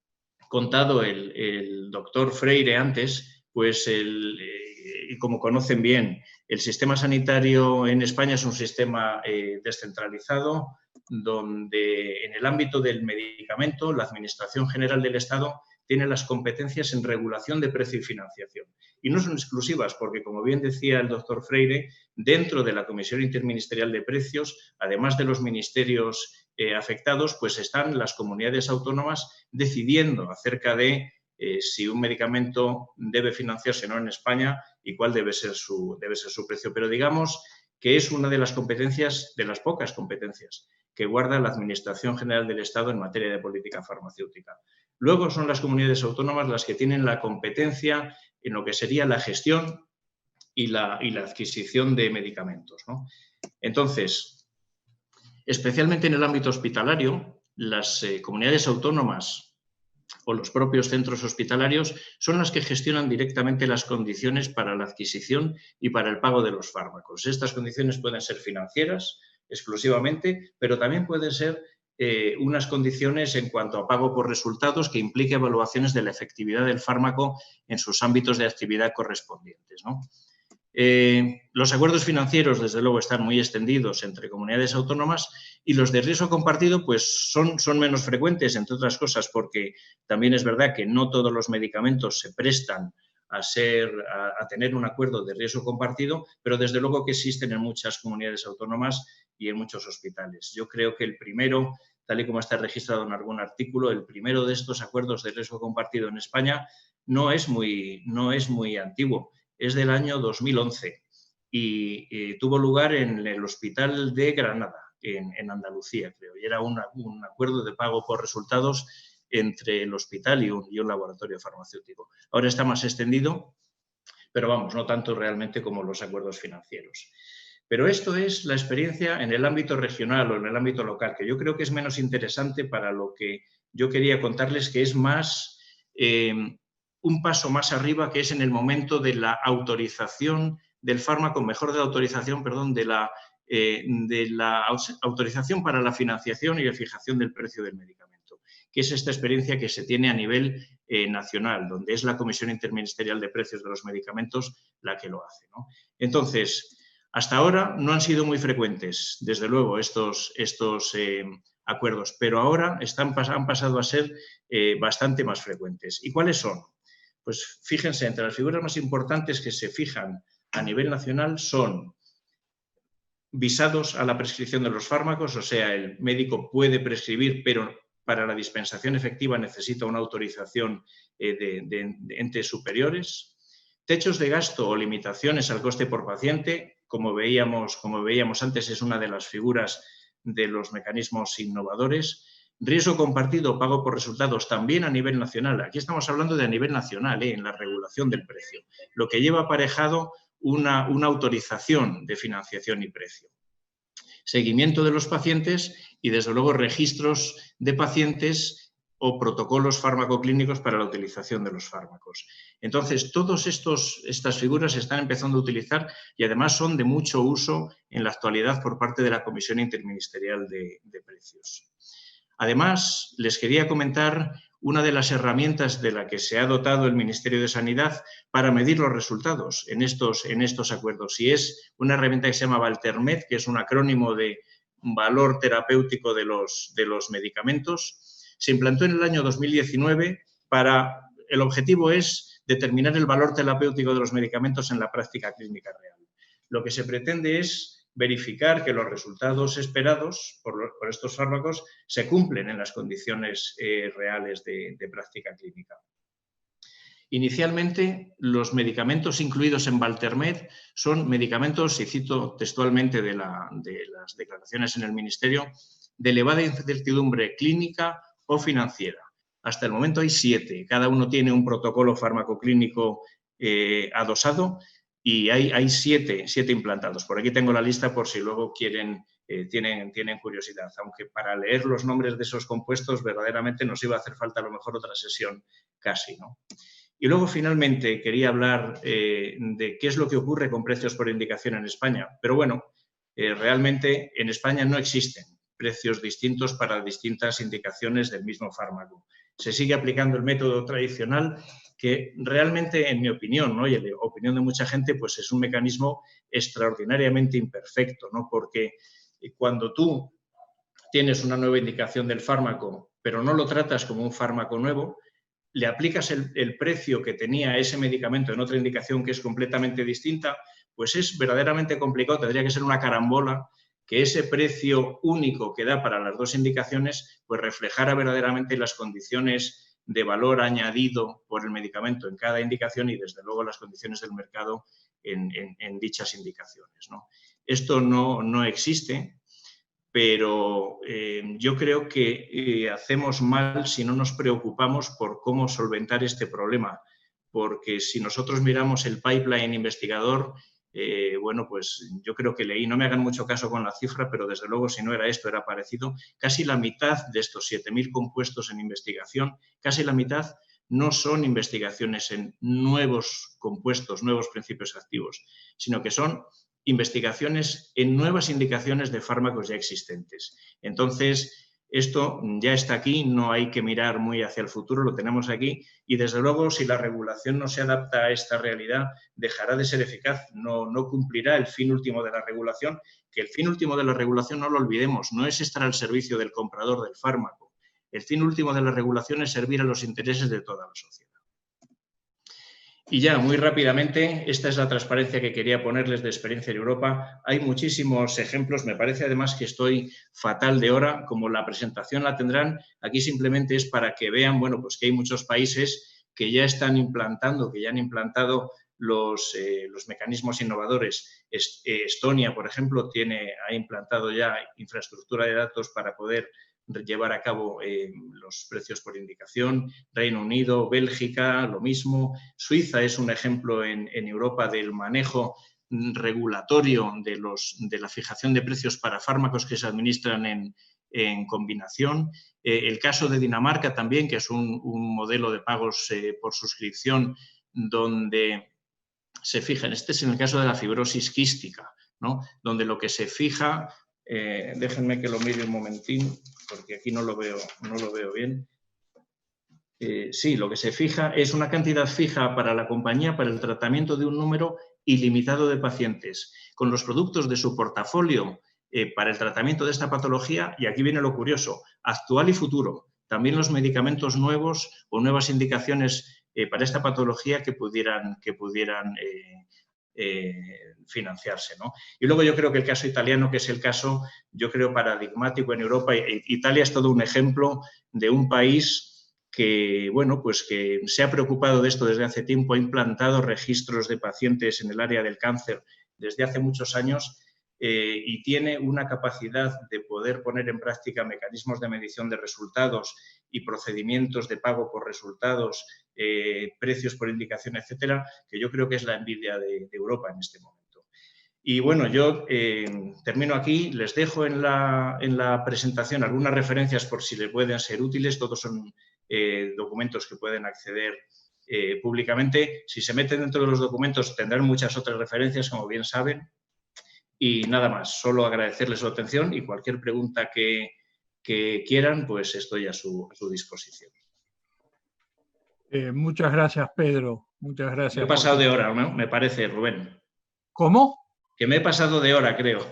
contado el doctor Freire antes, pues y como conocen bien, el sistema sanitario en España es un sistema descentralizado, donde en el ámbito del medicamento, la Administración General del Estado tiene las competencias en regulación de precio y financiación. Y no son exclusivas, porque, como bien decía el doctor Freire, dentro de la Comisión Interministerial de Precios, además de los ministerios afectados, pues están las comunidades autónomas decidiendo acerca de si un medicamento debe financiarse o no en España y cuál debe ser su precio. Pero digamos que es una de las competencias, de las pocas competencias que guarda la Administración General del Estado en materia de política farmacéutica. Luego son las comunidades autónomas las que tienen la competencia en lo que sería la gestión y la adquisición de medicamentos, ¿no? Entonces, especialmente en el ámbito hospitalario, las comunidades autónomas o los propios centros hospitalarios son las que gestionan directamente las condiciones para la adquisición y para el pago de los fármacos. Estas condiciones pueden ser financieras exclusivamente, pero también pueden ser unas condiciones en cuanto a pago por resultados que implique evaluaciones de la efectividad del fármaco en sus ámbitos de actividad correspondientes, ¿no? Los acuerdos financieros, desde luego, están muy extendidos entre comunidades autónomas y los de riesgo compartido pues son menos frecuentes, entre otras cosas, porque también es verdad que no todos los medicamentos se prestan a tener un acuerdo de riesgo compartido, pero desde luego que existen en muchas comunidades autónomas y en muchos hospitales. Yo creo que el primero, tal y como está registrado en algún artículo, el primero de estos acuerdos de riesgo compartido en España no es muy antiguo. Es del año 2011 y tuvo lugar en el Hospital de Granada, en Andalucía, creo. Y era un acuerdo de pago por resultados entre el hospital y un laboratorio farmacéutico. Ahora está más extendido, pero vamos, no tanto realmente como los acuerdos financieros. Pero esto es la experiencia en el ámbito regional o en el ámbito local, que yo creo que es menos interesante para lo que yo quería contarles, que es más un paso más arriba, que es en el momento de la autorización del fármaco, de la autorización para la financiación y la fijación del precio del medicamento, que es esta experiencia que se tiene a nivel nacional, donde es la Comisión Interministerial de Precios de los Medicamentos la que lo hace, ¿no? Entonces, hasta ahora no han sido muy frecuentes, desde luego, estos acuerdos, pero ahora han pasado a ser bastante más frecuentes. ¿Y cuáles son? Pues fíjense, entre las figuras más importantes que se fijan a nivel nacional son visados a la prescripción de los fármacos, o sea, el médico puede prescribir, pero para la dispensación efectiva necesita una autorización de entes superiores. Techos de gasto o limitaciones al coste por paciente, como veíamos antes, es una de las figuras de los mecanismos innovadores. Riesgo compartido, pago por resultados, también a nivel nacional. Aquí estamos hablando de a nivel nacional, en la regulación del precio, lo que lleva aparejado una autorización de financiación y precio. Seguimiento de los pacientes y, desde luego, registros de pacientes o protocolos farmacoclínicos para la utilización de los fármacos. Entonces, todas estas figuras se están empezando a utilizar y además son de mucho uso en la actualidad por parte de la Comisión Interministerial de Precios. Además, les quería comentar una de las herramientas de la que se ha dotado el Ministerio de Sanidad para medir los resultados en estos acuerdos. Y es una herramienta que se llama Valtermed, que es un acrónimo de valor terapéutico de los medicamentos. Se implantó en el año 2019 el objetivo es determinar el valor terapéutico de los medicamentos en la práctica clínica real. Lo que se pretende es verificar que los resultados esperados por estos fármacos se cumplen en las condiciones reales de práctica clínica. Inicialmente, los medicamentos incluidos en Valtermed son medicamentos, y cito textualmente de las declaraciones en el Ministerio, de elevada incertidumbre clínica o financiera. Hasta el momento hay 7, cada uno tiene un protocolo farmacoclínico adosado y hay 7 implantados. Por aquí tengo la lista por si luego tienen curiosidad, aunque para leer los nombres de esos compuestos verdaderamente nos iba a hacer falta a lo mejor otra sesión casi, ¿no? Y luego, finalmente, quería hablar de qué es lo que ocurre con precios por indicación en España. Pero bueno, realmente en España no existen precios distintos para distintas indicaciones del mismo fármaco. Se sigue aplicando el método tradicional que realmente, en mi opinión, ¿no?, y en la opinión de mucha gente, pues es un mecanismo extraordinariamente imperfecto, ¿no? Porque cuando tú tienes una nueva indicación del fármaco, pero no lo tratas como un fármaco nuevo, le aplicas el precio que tenía ese medicamento en otra indicación que es completamente distinta, pues es verdaderamente complicado. Tendría que ser una carambola que ese precio único que da para las dos indicaciones pues reflejara verdaderamente las condiciones de valor añadido por el medicamento en cada indicación y, desde luego, las condiciones del mercado en dichas indicaciones, ¿no? Esto no existe. Pero yo creo que hacemos mal si no nos preocupamos por cómo solventar este problema, porque si nosotros miramos el pipeline investigador, bueno, pues yo creo que leí, no me hagan mucho caso con la cifra, pero desde luego si no era esto, era parecido, casi la mitad de estos 7.000 compuestos en investigación, casi la mitad no son investigaciones en nuevos compuestos, nuevos principios activos, sino que son investigaciones en nuevas indicaciones de fármacos ya existentes. Entonces, esto ya está aquí, no hay que mirar muy hacia el futuro, lo tenemos aquí y, desde luego, si la regulación no se adapta a esta realidad, dejará de ser eficaz, no cumplirá el fin último de la regulación, que el fin último de la regulación, no lo olvidemos, no es estar al servicio del comprador del fármaco. El fin último de la regulación es servir a los intereses de toda la sociedad. Y ya, muy rápidamente, esta es la transparencia que quería ponerles de experiencia en Europa. Hay muchísimos ejemplos, me parece además que estoy fatal de hora, como la presentación la tendrán, aquí simplemente es para que vean, bueno, pues que hay muchos países que ya están implantando, que ya han implantado los mecanismos innovadores. Estonia, por ejemplo, ha implantado ya infraestructura de datos para poder llevar a cabo los precios por indicación. Reino Unido, Bélgica, lo mismo. Suiza es un ejemplo en Europa del manejo regulatorio de la fijación de precios para fármacos que se administran en combinación. El caso de Dinamarca también, que es un modelo de pagos por suscripción donde se fijan, este es en el caso de la fibrosis quística, ¿no?, donde lo que se fija, déjenme que lo mire un momentín, porque aquí no lo veo bien. Sí, lo que se fija es una cantidad fija para la compañía para el tratamiento de un número ilimitado de pacientes, con los productos de su portafolio para el tratamiento de esta patología, y aquí viene lo curioso, actual y futuro, también los medicamentos nuevos o nuevas indicaciones para esta patología que pudieran financiarse, ¿no? Y luego yo creo que el caso italiano, que es el caso, yo creo, paradigmático en Europa. Italia es todo un ejemplo de un país que, bueno, pues que se ha preocupado de esto desde hace tiempo, ha implantado registros de pacientes en el área del cáncer desde hace muchos años y tiene una capacidad de poder poner en práctica mecanismos de medición de resultados y procedimientos de pago por resultados, precios por indicación, etcétera, que yo creo que es la envidia de Europa en este momento. Y bueno, yo termino aquí, les dejo en la presentación algunas referencias por si les pueden ser útiles, todos son documentos que pueden acceder públicamente. Si se meten dentro de los documentos tendrán muchas otras referencias, como bien saben. Y nada más, solo agradecerles su atención y cualquier pregunta que quieran, pues estoy a su disposición. Muchas gracias, Pedro. Muchas gracias. Me he pasado de hora, ¿no? Me parece, Rubén. ¿Cómo? Que me he pasado de hora, creo.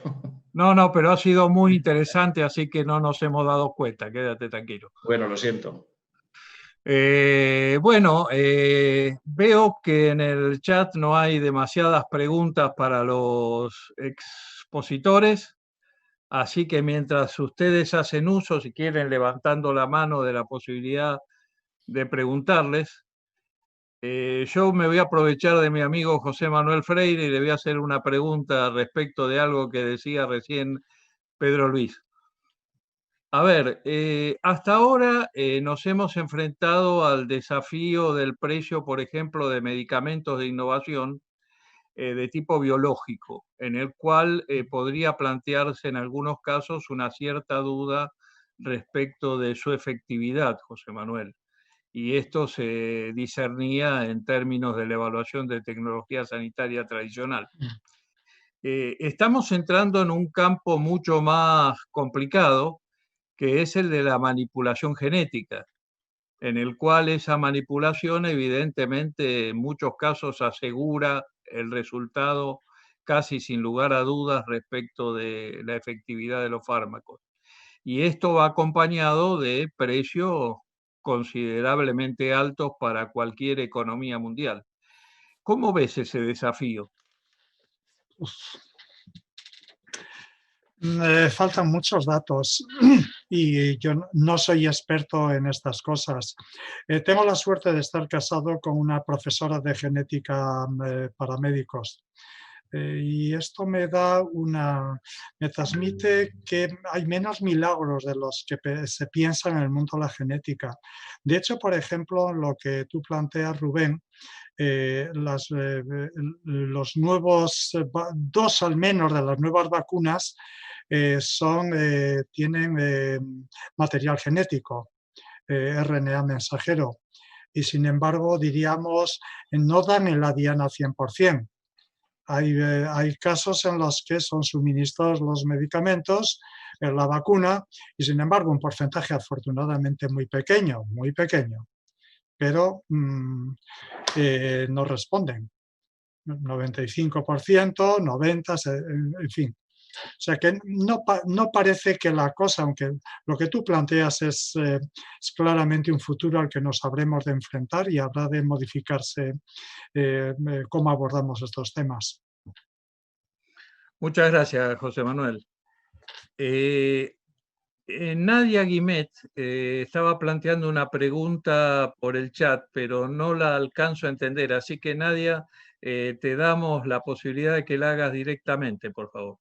No, pero ha sido muy interesante, así que no nos hemos dado cuenta. Quédate tranquilo. Bueno, lo siento. Veo que en el chat no hay demasiadas preguntas para los expositores, así que mientras ustedes hacen uso, si quieren, levantando la mano de la posibilidad de preguntarles, yo me voy a aprovechar de mi amigo José Manuel Freire y le voy a hacer una pregunta respecto de algo que decía recién Pedro Luis. A ver, hasta ahora nos hemos enfrentado al desafío del precio, por ejemplo, de medicamentos de innovación de tipo biológico, en el cual podría plantearse en algunos casos una cierta duda respecto de su efectividad, José Manuel. Y esto se discernía en términos de la evaluación de tecnología sanitaria tradicional. Estamos entrando en un campo mucho más complicado, que es el de la manipulación genética, en el cual esa manipulación evidentemente en muchos casos asegura el resultado casi sin lugar a dudas respecto de la efectividad de los fármacos. Y esto va acompañado de precios considerablemente altos para cualquier economía mundial. ¿Cómo ves ese desafío? Faltan muchos datos y yo no soy experto en estas cosas. Tengo la suerte de estar casado con una profesora de genética para médicos. Y esto me transmite que hay menos milagros de los que se piensa en el mundo de la genética. De hecho, por ejemplo, lo que tú planteas, Rubén, los nuevos, dos al menos de las nuevas vacunas tienen material genético, RNA mensajero, y sin embargo, diríamos, no dan en la diana 100%. Hay casos en los que son suministrados los medicamentos, la vacuna, y sin embargo un porcentaje afortunadamente muy pequeño, pero no responden. 95%, 90%, en fin. O sea que no parece que la cosa, aunque lo que tú planteas es claramente un futuro al que nos habremos de enfrentar y habrá de modificarse cómo abordamos estos temas. Muchas gracias, José Manuel. Nadia Guimet estaba planteando una pregunta por el chat, pero no la alcanzo a entender. Así que, Nadia, te damos la posibilidad de que la hagas directamente, por favor.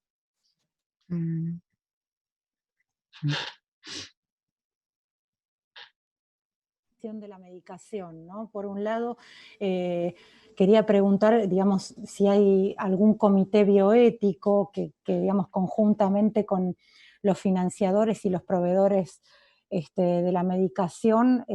De la medicación, ¿no? Por un lado, quería preguntar, digamos, si hay algún comité bioético que digamos, conjuntamente con los financiadores y los proveedores de la medicación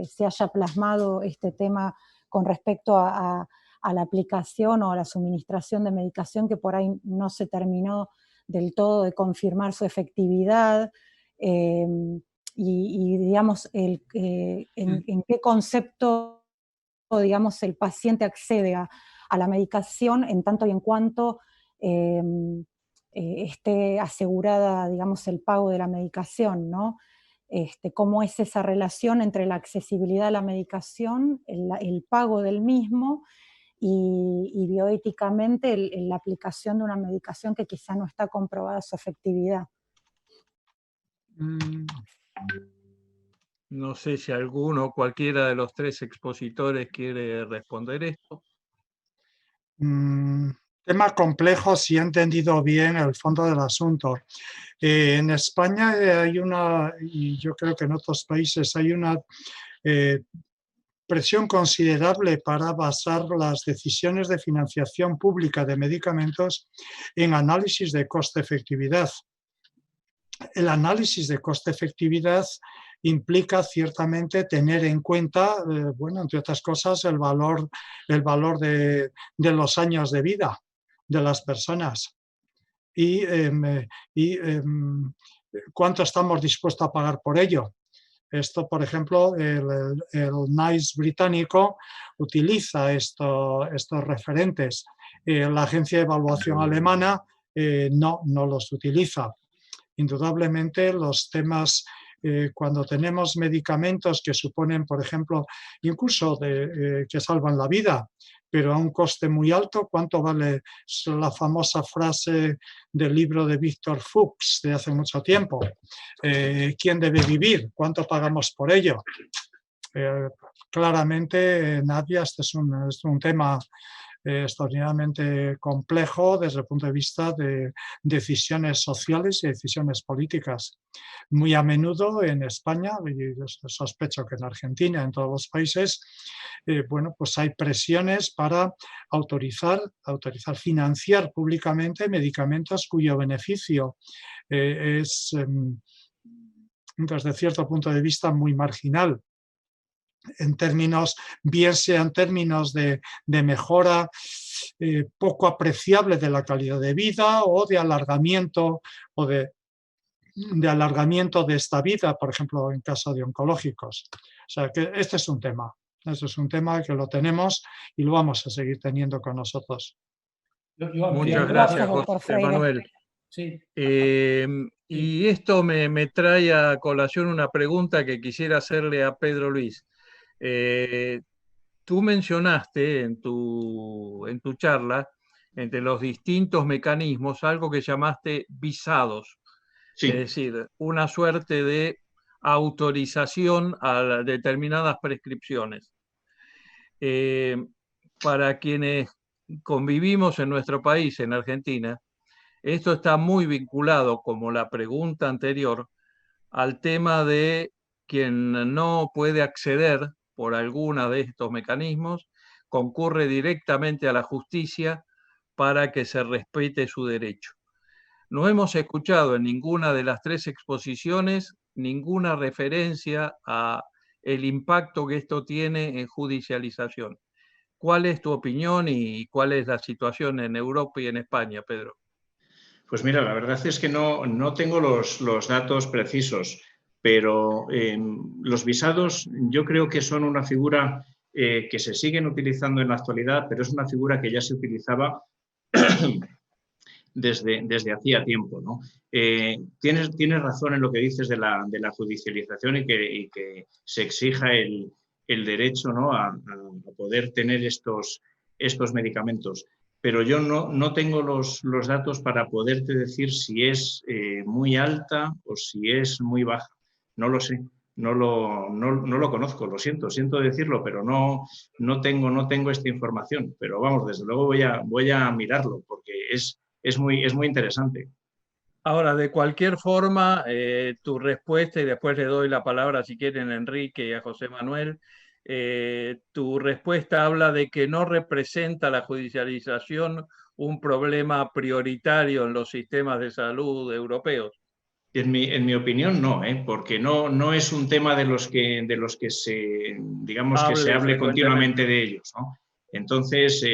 se haya plasmado este tema con respecto a la aplicación o a la suministración de medicación que por ahí no se terminó del todo de confirmar su efectividad. Y digamos, en qué concepto, digamos, el paciente accede a la medicación en tanto y en cuanto esté asegurada, digamos, el pago de la medicación, ¿no? Cómo es esa relación entre la accesibilidad a la medicación, el pago del mismo y bioéticamente la aplicación de una medicación que quizá no está comprobada su efectividad. No sé si alguno o cualquiera de los tres expositores quiere responder esto. Tema complejo, si he entendido bien el fondo del asunto. En España hay una, y yo creo que en otros países hay una presión considerable para basar las decisiones de financiación pública de medicamentos en análisis de coste-efectividad. El análisis de coste-efectividad implica ciertamente tener en cuenta, bueno, entre otras cosas, el valor de los años de vida de las personas y cuánto estamos dispuestos a pagar por ello. Esto, por ejemplo, el NICE británico utiliza estos referentes. La agencia de evaluación alemana no los utiliza. Indudablemente los temas, cuando tenemos medicamentos que suponen, por ejemplo, incluso que salvan la vida, pero a un coste muy alto, ¿cuánto vale la famosa frase del libro de Víctor Fuchs de hace mucho tiempo? ¿Quién debe vivir? ¿Cuánto pagamos por ello? Claramente, Nadia, este es un tema extraordinariamente complejo desde el punto de vista de decisiones sociales y decisiones políticas. Muy a menudo en España, y sospecho que en Argentina, en todos los países, bueno, pues hay presiones para autorizar, financiar públicamente medicamentos cuyo beneficio es, desde cierto punto de vista, muy marginal. En términos, bien sea en términos de mejora poco apreciable de la calidad de vida o de alargamiento de esta vida, por ejemplo, en caso de oncológicos. O sea, que este es un tema. Este es un tema que lo tenemos y lo vamos a seguir teniendo con nosotros. Muchas gracias, José Manuel. Sí. Y esto me trae a colación una pregunta que quisiera hacerle a Pedro Luis. Tú mencionaste en tu charla, entre los distintos mecanismos, algo que llamaste visados, sí. Es decir, una suerte de autorización a determinadas prescripciones. Para quienes convivimos en nuestro país, en Argentina, esto está muy vinculado, como la pregunta anterior, al tema de quien no puede acceder por alguna de estos mecanismos, concurre directamente a la justicia para que se respete su derecho. No hemos escuchado en ninguna de las tres exposiciones ninguna referencia a el impacto que esto tiene en judicialización. ¿Cuál es tu opinión y cuál es la situación en Europa y en España, Pedro? Pues mira, la verdad es que no tengo los datos precisos, pero los visados yo creo que son una figura que se siguen utilizando en la actualidad, pero es una figura que ya se utilizaba desde hacía tiempo, ¿no? Tienes razón en lo que dices de la judicialización y que se exija el derecho, ¿no?, a poder tener estos medicamentos. Pero yo no tengo los datos para poderte decir si es muy alta o si es muy baja. No lo sé, no lo conozco, lo siento decirlo, pero no tengo esta información. Pero vamos, desde luego voy a mirarlo porque es muy interesante. Ahora, de cualquier forma, tu respuesta, y después le doy la palabra si quieren a Enrique y a José Manuel, tu respuesta habla de que no representa la judicialización un problema prioritario en los sistemas de salud europeos. En mi opinión, no, porque no es un tema de los que se, digamos, que se hable continuamente de ellos, ¿no? Entonces,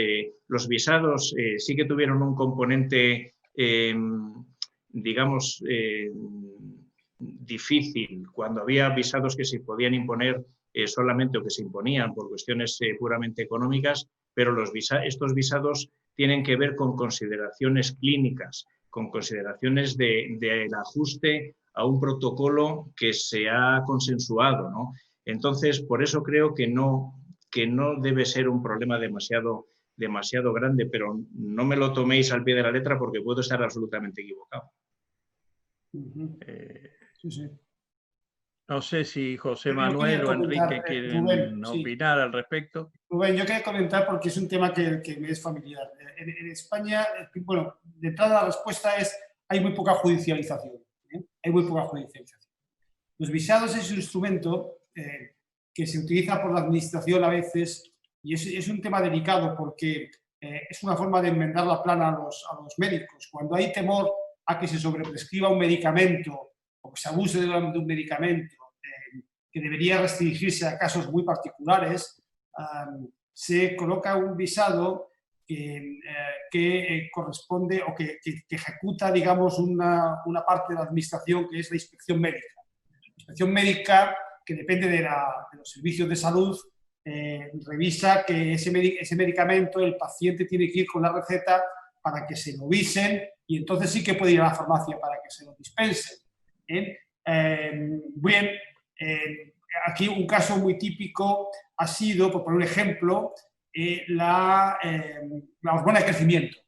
los visados sí que tuvieron un componente, digamos, difícil, cuando había visados que se podían imponer solamente o que se imponían por cuestiones puramente económicas, pero estos visados tienen que ver con consideraciones clínicas, con consideraciones del ajuste a un protocolo que se ha consensuado, ¿no? Entonces, por eso creo que no debe ser un problema demasiado grande, pero no me lo toméis al pie de la letra porque puedo estar absolutamente equivocado. Sí, sí. No sé si José Yo quería Manuel o comentar, Enrique Rubén, quieren sí. opinar al respecto. Rubén, yo quería comentar porque es un tema que me es familiar. En España, bueno, de entrada la respuesta es hay muy poca judicialización. Hay muy poca judicialización. Los visados es un instrumento que se utiliza por la administración a veces y es un tema delicado porque es una forma de enmendar la plana a los médicos. Cuando hay temor a que se sobreprescriba un medicamento o que se abuse de un medicamento que debería restringirse a casos muy particulares, se coloca un visado que corresponde o que ejecuta, digamos, una parte de la administración que es la inspección médica. La inspección médica, que depende de los servicios de salud, revisa que ese medicamento el paciente tiene que ir con la receta para que se lo visen y entonces sí que puede ir a la farmacia para que se lo dispensen. Bien, aquí un caso muy típico ha sido, por poner un ejemplo, la hormona de crecimiento.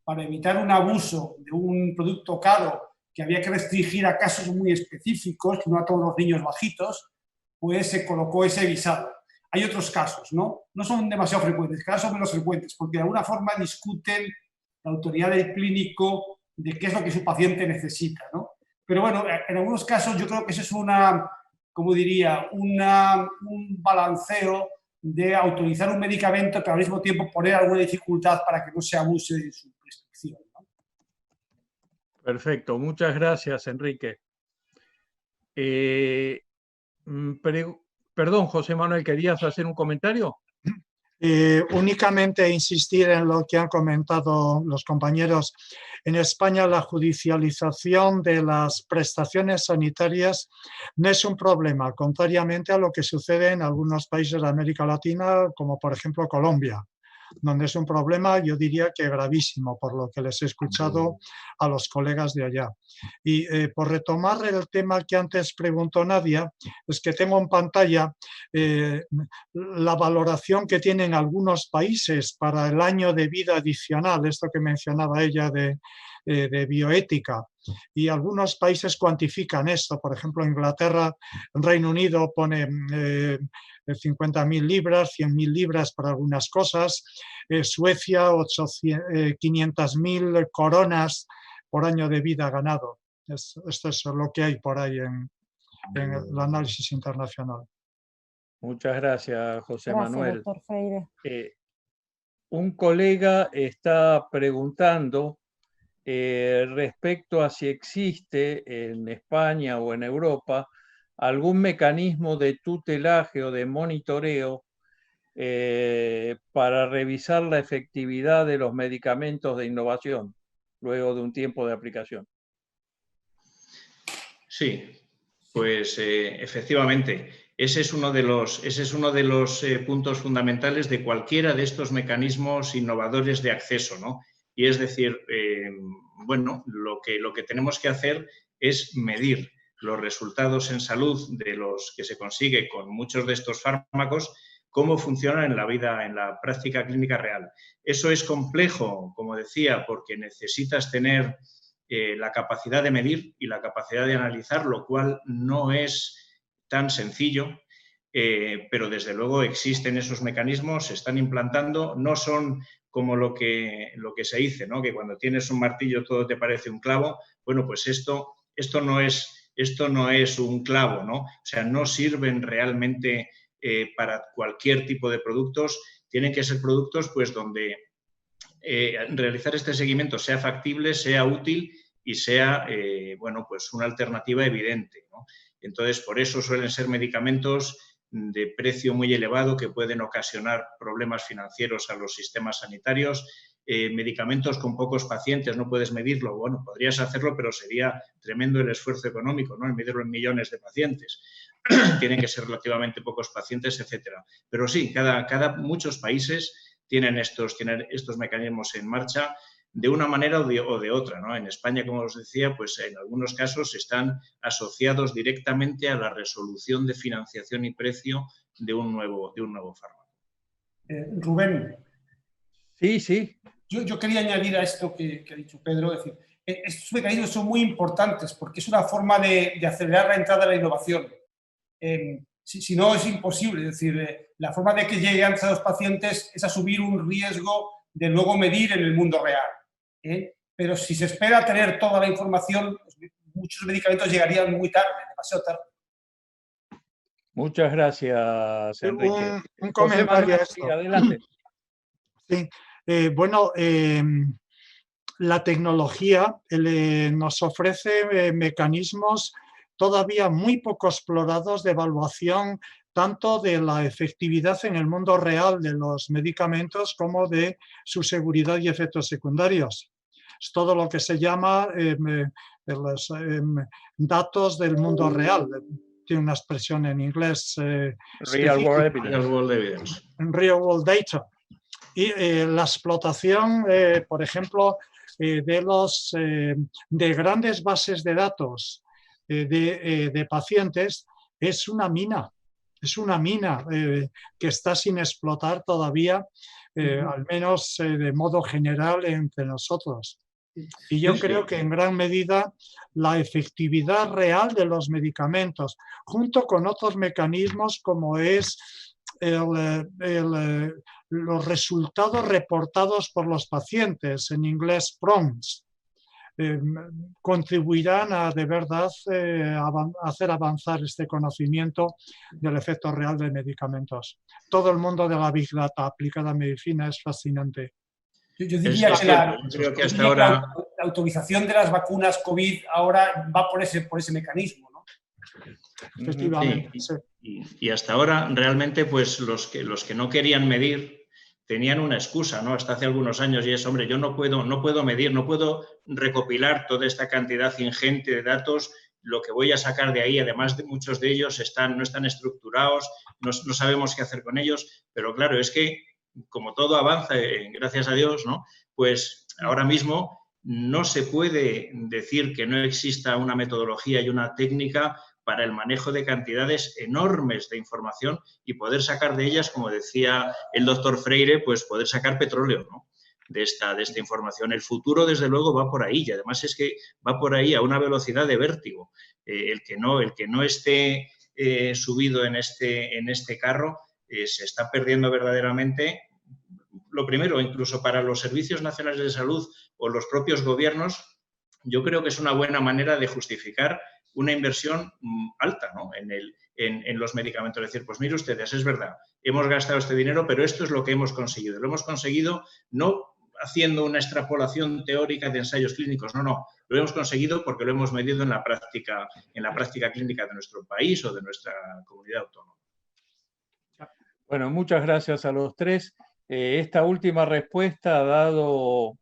Para evitar un abuso de un producto caro que había que restringir a casos muy específicos, no a todos los niños bajitos, pues se colocó ese visado. Hay otros casos, ¿no? No son demasiado frecuentes, cada vez son menos frecuentes, porque de alguna forma discuten la autoridad del clínico de qué es lo que su paciente necesita, ¿no? Pero bueno, en algunos casos yo creo que eso es como diría, un balanceo de autorizar un medicamento, pero al mismo tiempo poner alguna dificultad para que no se abuse de su prescripción, ¿no? Perfecto, muchas gracias, Enrique. Perdón, José Manuel, ¿querías hacer un comentario? Únicamente insistir en lo que han comentado los compañeros. En España la judicialización de las prestaciones sanitarias no es un problema, contrariamente a lo que sucede en algunos países de América Latina, como por ejemplo Colombia, donde es un problema, yo diría que gravísimo, por lo que les he escuchado a los colegas de allá. Y por retomar el tema que antes preguntó Nadia, es que tengo en pantalla la valoración que tienen algunos países para el año de vida adicional, esto que mencionaba ella de bioética. Y algunos países cuantifican esto, por ejemplo, Inglaterra, Reino Unido pone 50.000 libras, 100.000 libras para algunas cosas, Suecia 500.000 coronas por año de vida ganado. Esto es lo que hay por ahí en el análisis internacional. Muchas gracias, José Gracias, Manuel. doctor Freire. Un colega está preguntando respecto a si existe en España o en Europa algún mecanismo de tutelaje o de monitoreo para revisar la efectividad de los medicamentos de innovación luego de un tiempo de aplicación. Sí, pues efectivamente, ese es uno de los puntos fundamentales de cualquiera de estos mecanismos innovadores de acceso, ¿no? Y es decir, bueno, lo que tenemos que hacer es medir los resultados en salud de los que se consigue con muchos de estos fármacos, cómo funcionan en la vida, en la práctica clínica real. Eso es complejo, como decía, porque necesitas tener la capacidad de medir y la capacidad de analizar, lo cual no es tan sencillo, pero desde luego existen esos mecanismos, se están implantando, no son como lo que se dice, ¿no? Que cuando tienes un martillo todo te parece un clavo. Bueno, pues esto no es un clavo, ¿no? O sea, no sirven realmente para cualquier tipo de productos. Tienen que ser productos pues donde realizar este seguimiento sea factible, sea útil y sea bueno, pues una alternativa evidente, ¿no? Entonces, por eso suelen ser medicamentos de precio muy elevado que pueden ocasionar problemas financieros a los sistemas sanitarios, medicamentos con pocos pacientes, no puedes medirlo, bueno, podrías hacerlo, pero sería tremendo el esfuerzo económico, ¿no? El medirlo en millones de pacientes. Tienen que ser relativamente pocos pacientes, etcétera. Pero sí, muchos países tienen estos mecanismos en marcha de una manera o de otra, ¿no? En España, como os decía, pues en algunos casos están asociados directamente a la resolución de financiación y precio de un nuevo fármaco. Rubén. Sí. Yo quería añadir a esto que ha dicho Pedro, es decir, estos mecanismos son muy importantes porque es una forma de acelerar la entrada de la innovación. Si no, es imposible. Es decir, la forma de que llegue antes a los pacientes es asumir un riesgo de luego medir en el mundo real. Pero si se espera tener toda la información, pues muchos medicamentos llegarían muy tarde, demasiado tarde. Muchas gracias, Enrique. Un comentario a esto. Sí, adelante. Sí. Bueno, la tecnología nos ofrece mecanismos todavía muy poco explorados de evaluación tanto de la efectividad en el mundo real de los medicamentos como de su seguridad y efectos secundarios. Es todo lo que se llama los datos del mundo real. Tiene una expresión en inglés. Real World Evidence. Real World Data. Y la explotación, por ejemplo, de grandes bases de datos de pacientes es una mina que está sin explotar todavía, al menos de modo general entre nosotros. Y yo creo que en gran medida la efectividad real de los medicamentos, junto con otros mecanismos como es los resultados reportados por los pacientes, en inglés PROMs, contribuirán a de verdad hacer avanzar este conocimiento del efecto real de medicamentos. Todo el mundo de la Big Data aplicada a medicina es fascinante. Yo diría que la autorización de las vacunas COVID ahora va por ese mecanismo, ¿no? Efectivamente. Sí. Y hasta ahora realmente pues los que no querían medir tenían una excusa, ¿no? Hasta hace algunos años, y es, hombre, yo no puedo medir, no puedo recopilar toda esta cantidad ingente de datos, lo que voy a sacar de ahí, además de muchos de ellos no están estructurados, no sabemos qué hacer con ellos, pero claro, es que como todo avanza, gracias a Dios, ¿no? Pues ahora mismo no se puede decir que no exista una metodología y una técnica para el manejo de cantidades enormes de información y poder sacar de ellas, como decía el doctor Freire, pues poder sacar petróleo, ¿no? de esta información. El futuro, desde luego, va por ahí y además es que va por ahí a una velocidad de vértigo. El que no esté subido en este carro se está perdiendo verdaderamente. Lo primero, incluso para los servicios nacionales de salud o los propios gobiernos, yo creo que es una buena manera de justificar una inversión alta, ¿no? en los medicamentos. Es decir, pues mire ustedes, es verdad, hemos gastado este dinero, pero esto es lo que hemos conseguido. Lo hemos conseguido no haciendo una extrapolación teórica de ensayos clínicos, no. Lo hemos conseguido porque lo hemos medido en la práctica clínica de nuestro país o de nuestra comunidad autónoma. Bueno, muchas gracias a los tres. Esta última respuesta ha dado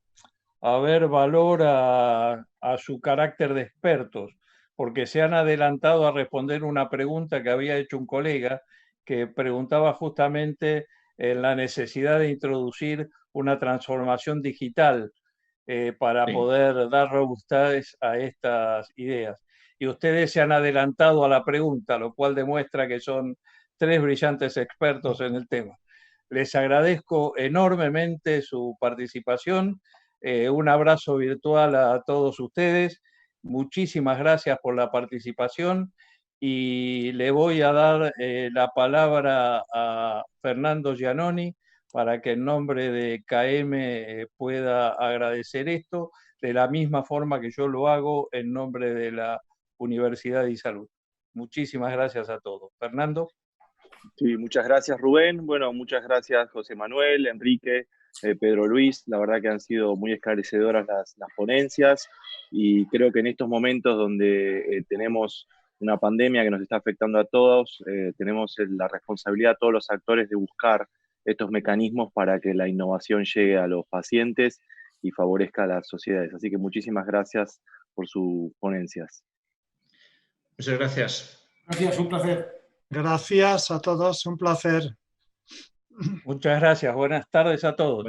a ver valor a su carácter de expertos, porque se han adelantado a responder una pregunta que había hecho un colega que preguntaba justamente en la necesidad de introducir una transformación digital para poder dar robustez a estas ideas. Y ustedes se han adelantado a la pregunta, lo cual demuestra que son tres brillantes expertos en el tema. Les agradezco enormemente su participación. Un abrazo virtual a todos ustedes. Muchísimas gracias por la participación y le voy a dar la palabra a Fernando Giannoni para que en nombre de KM pueda agradecer esto de la misma forma que yo lo hago en nombre de la Universidad de Salud. Muchísimas gracias a todos. Fernando. Sí, muchas gracias, Rubén. Bueno, muchas gracias, José Manuel, Enrique, Pedro Luis. La verdad que han sido muy esclarecedoras las ponencias y creo que en estos momentos donde tenemos una pandemia que nos está afectando a todos, tenemos la responsabilidad, todos los actores, de buscar estos mecanismos para que la innovación llegue a los pacientes y favorezca a las sociedades. Así que muchísimas gracias por sus ponencias. Muchas gracias. Gracias, un placer. Gracias a todos, un placer. Muchas gracias. Buenas tardes a todos.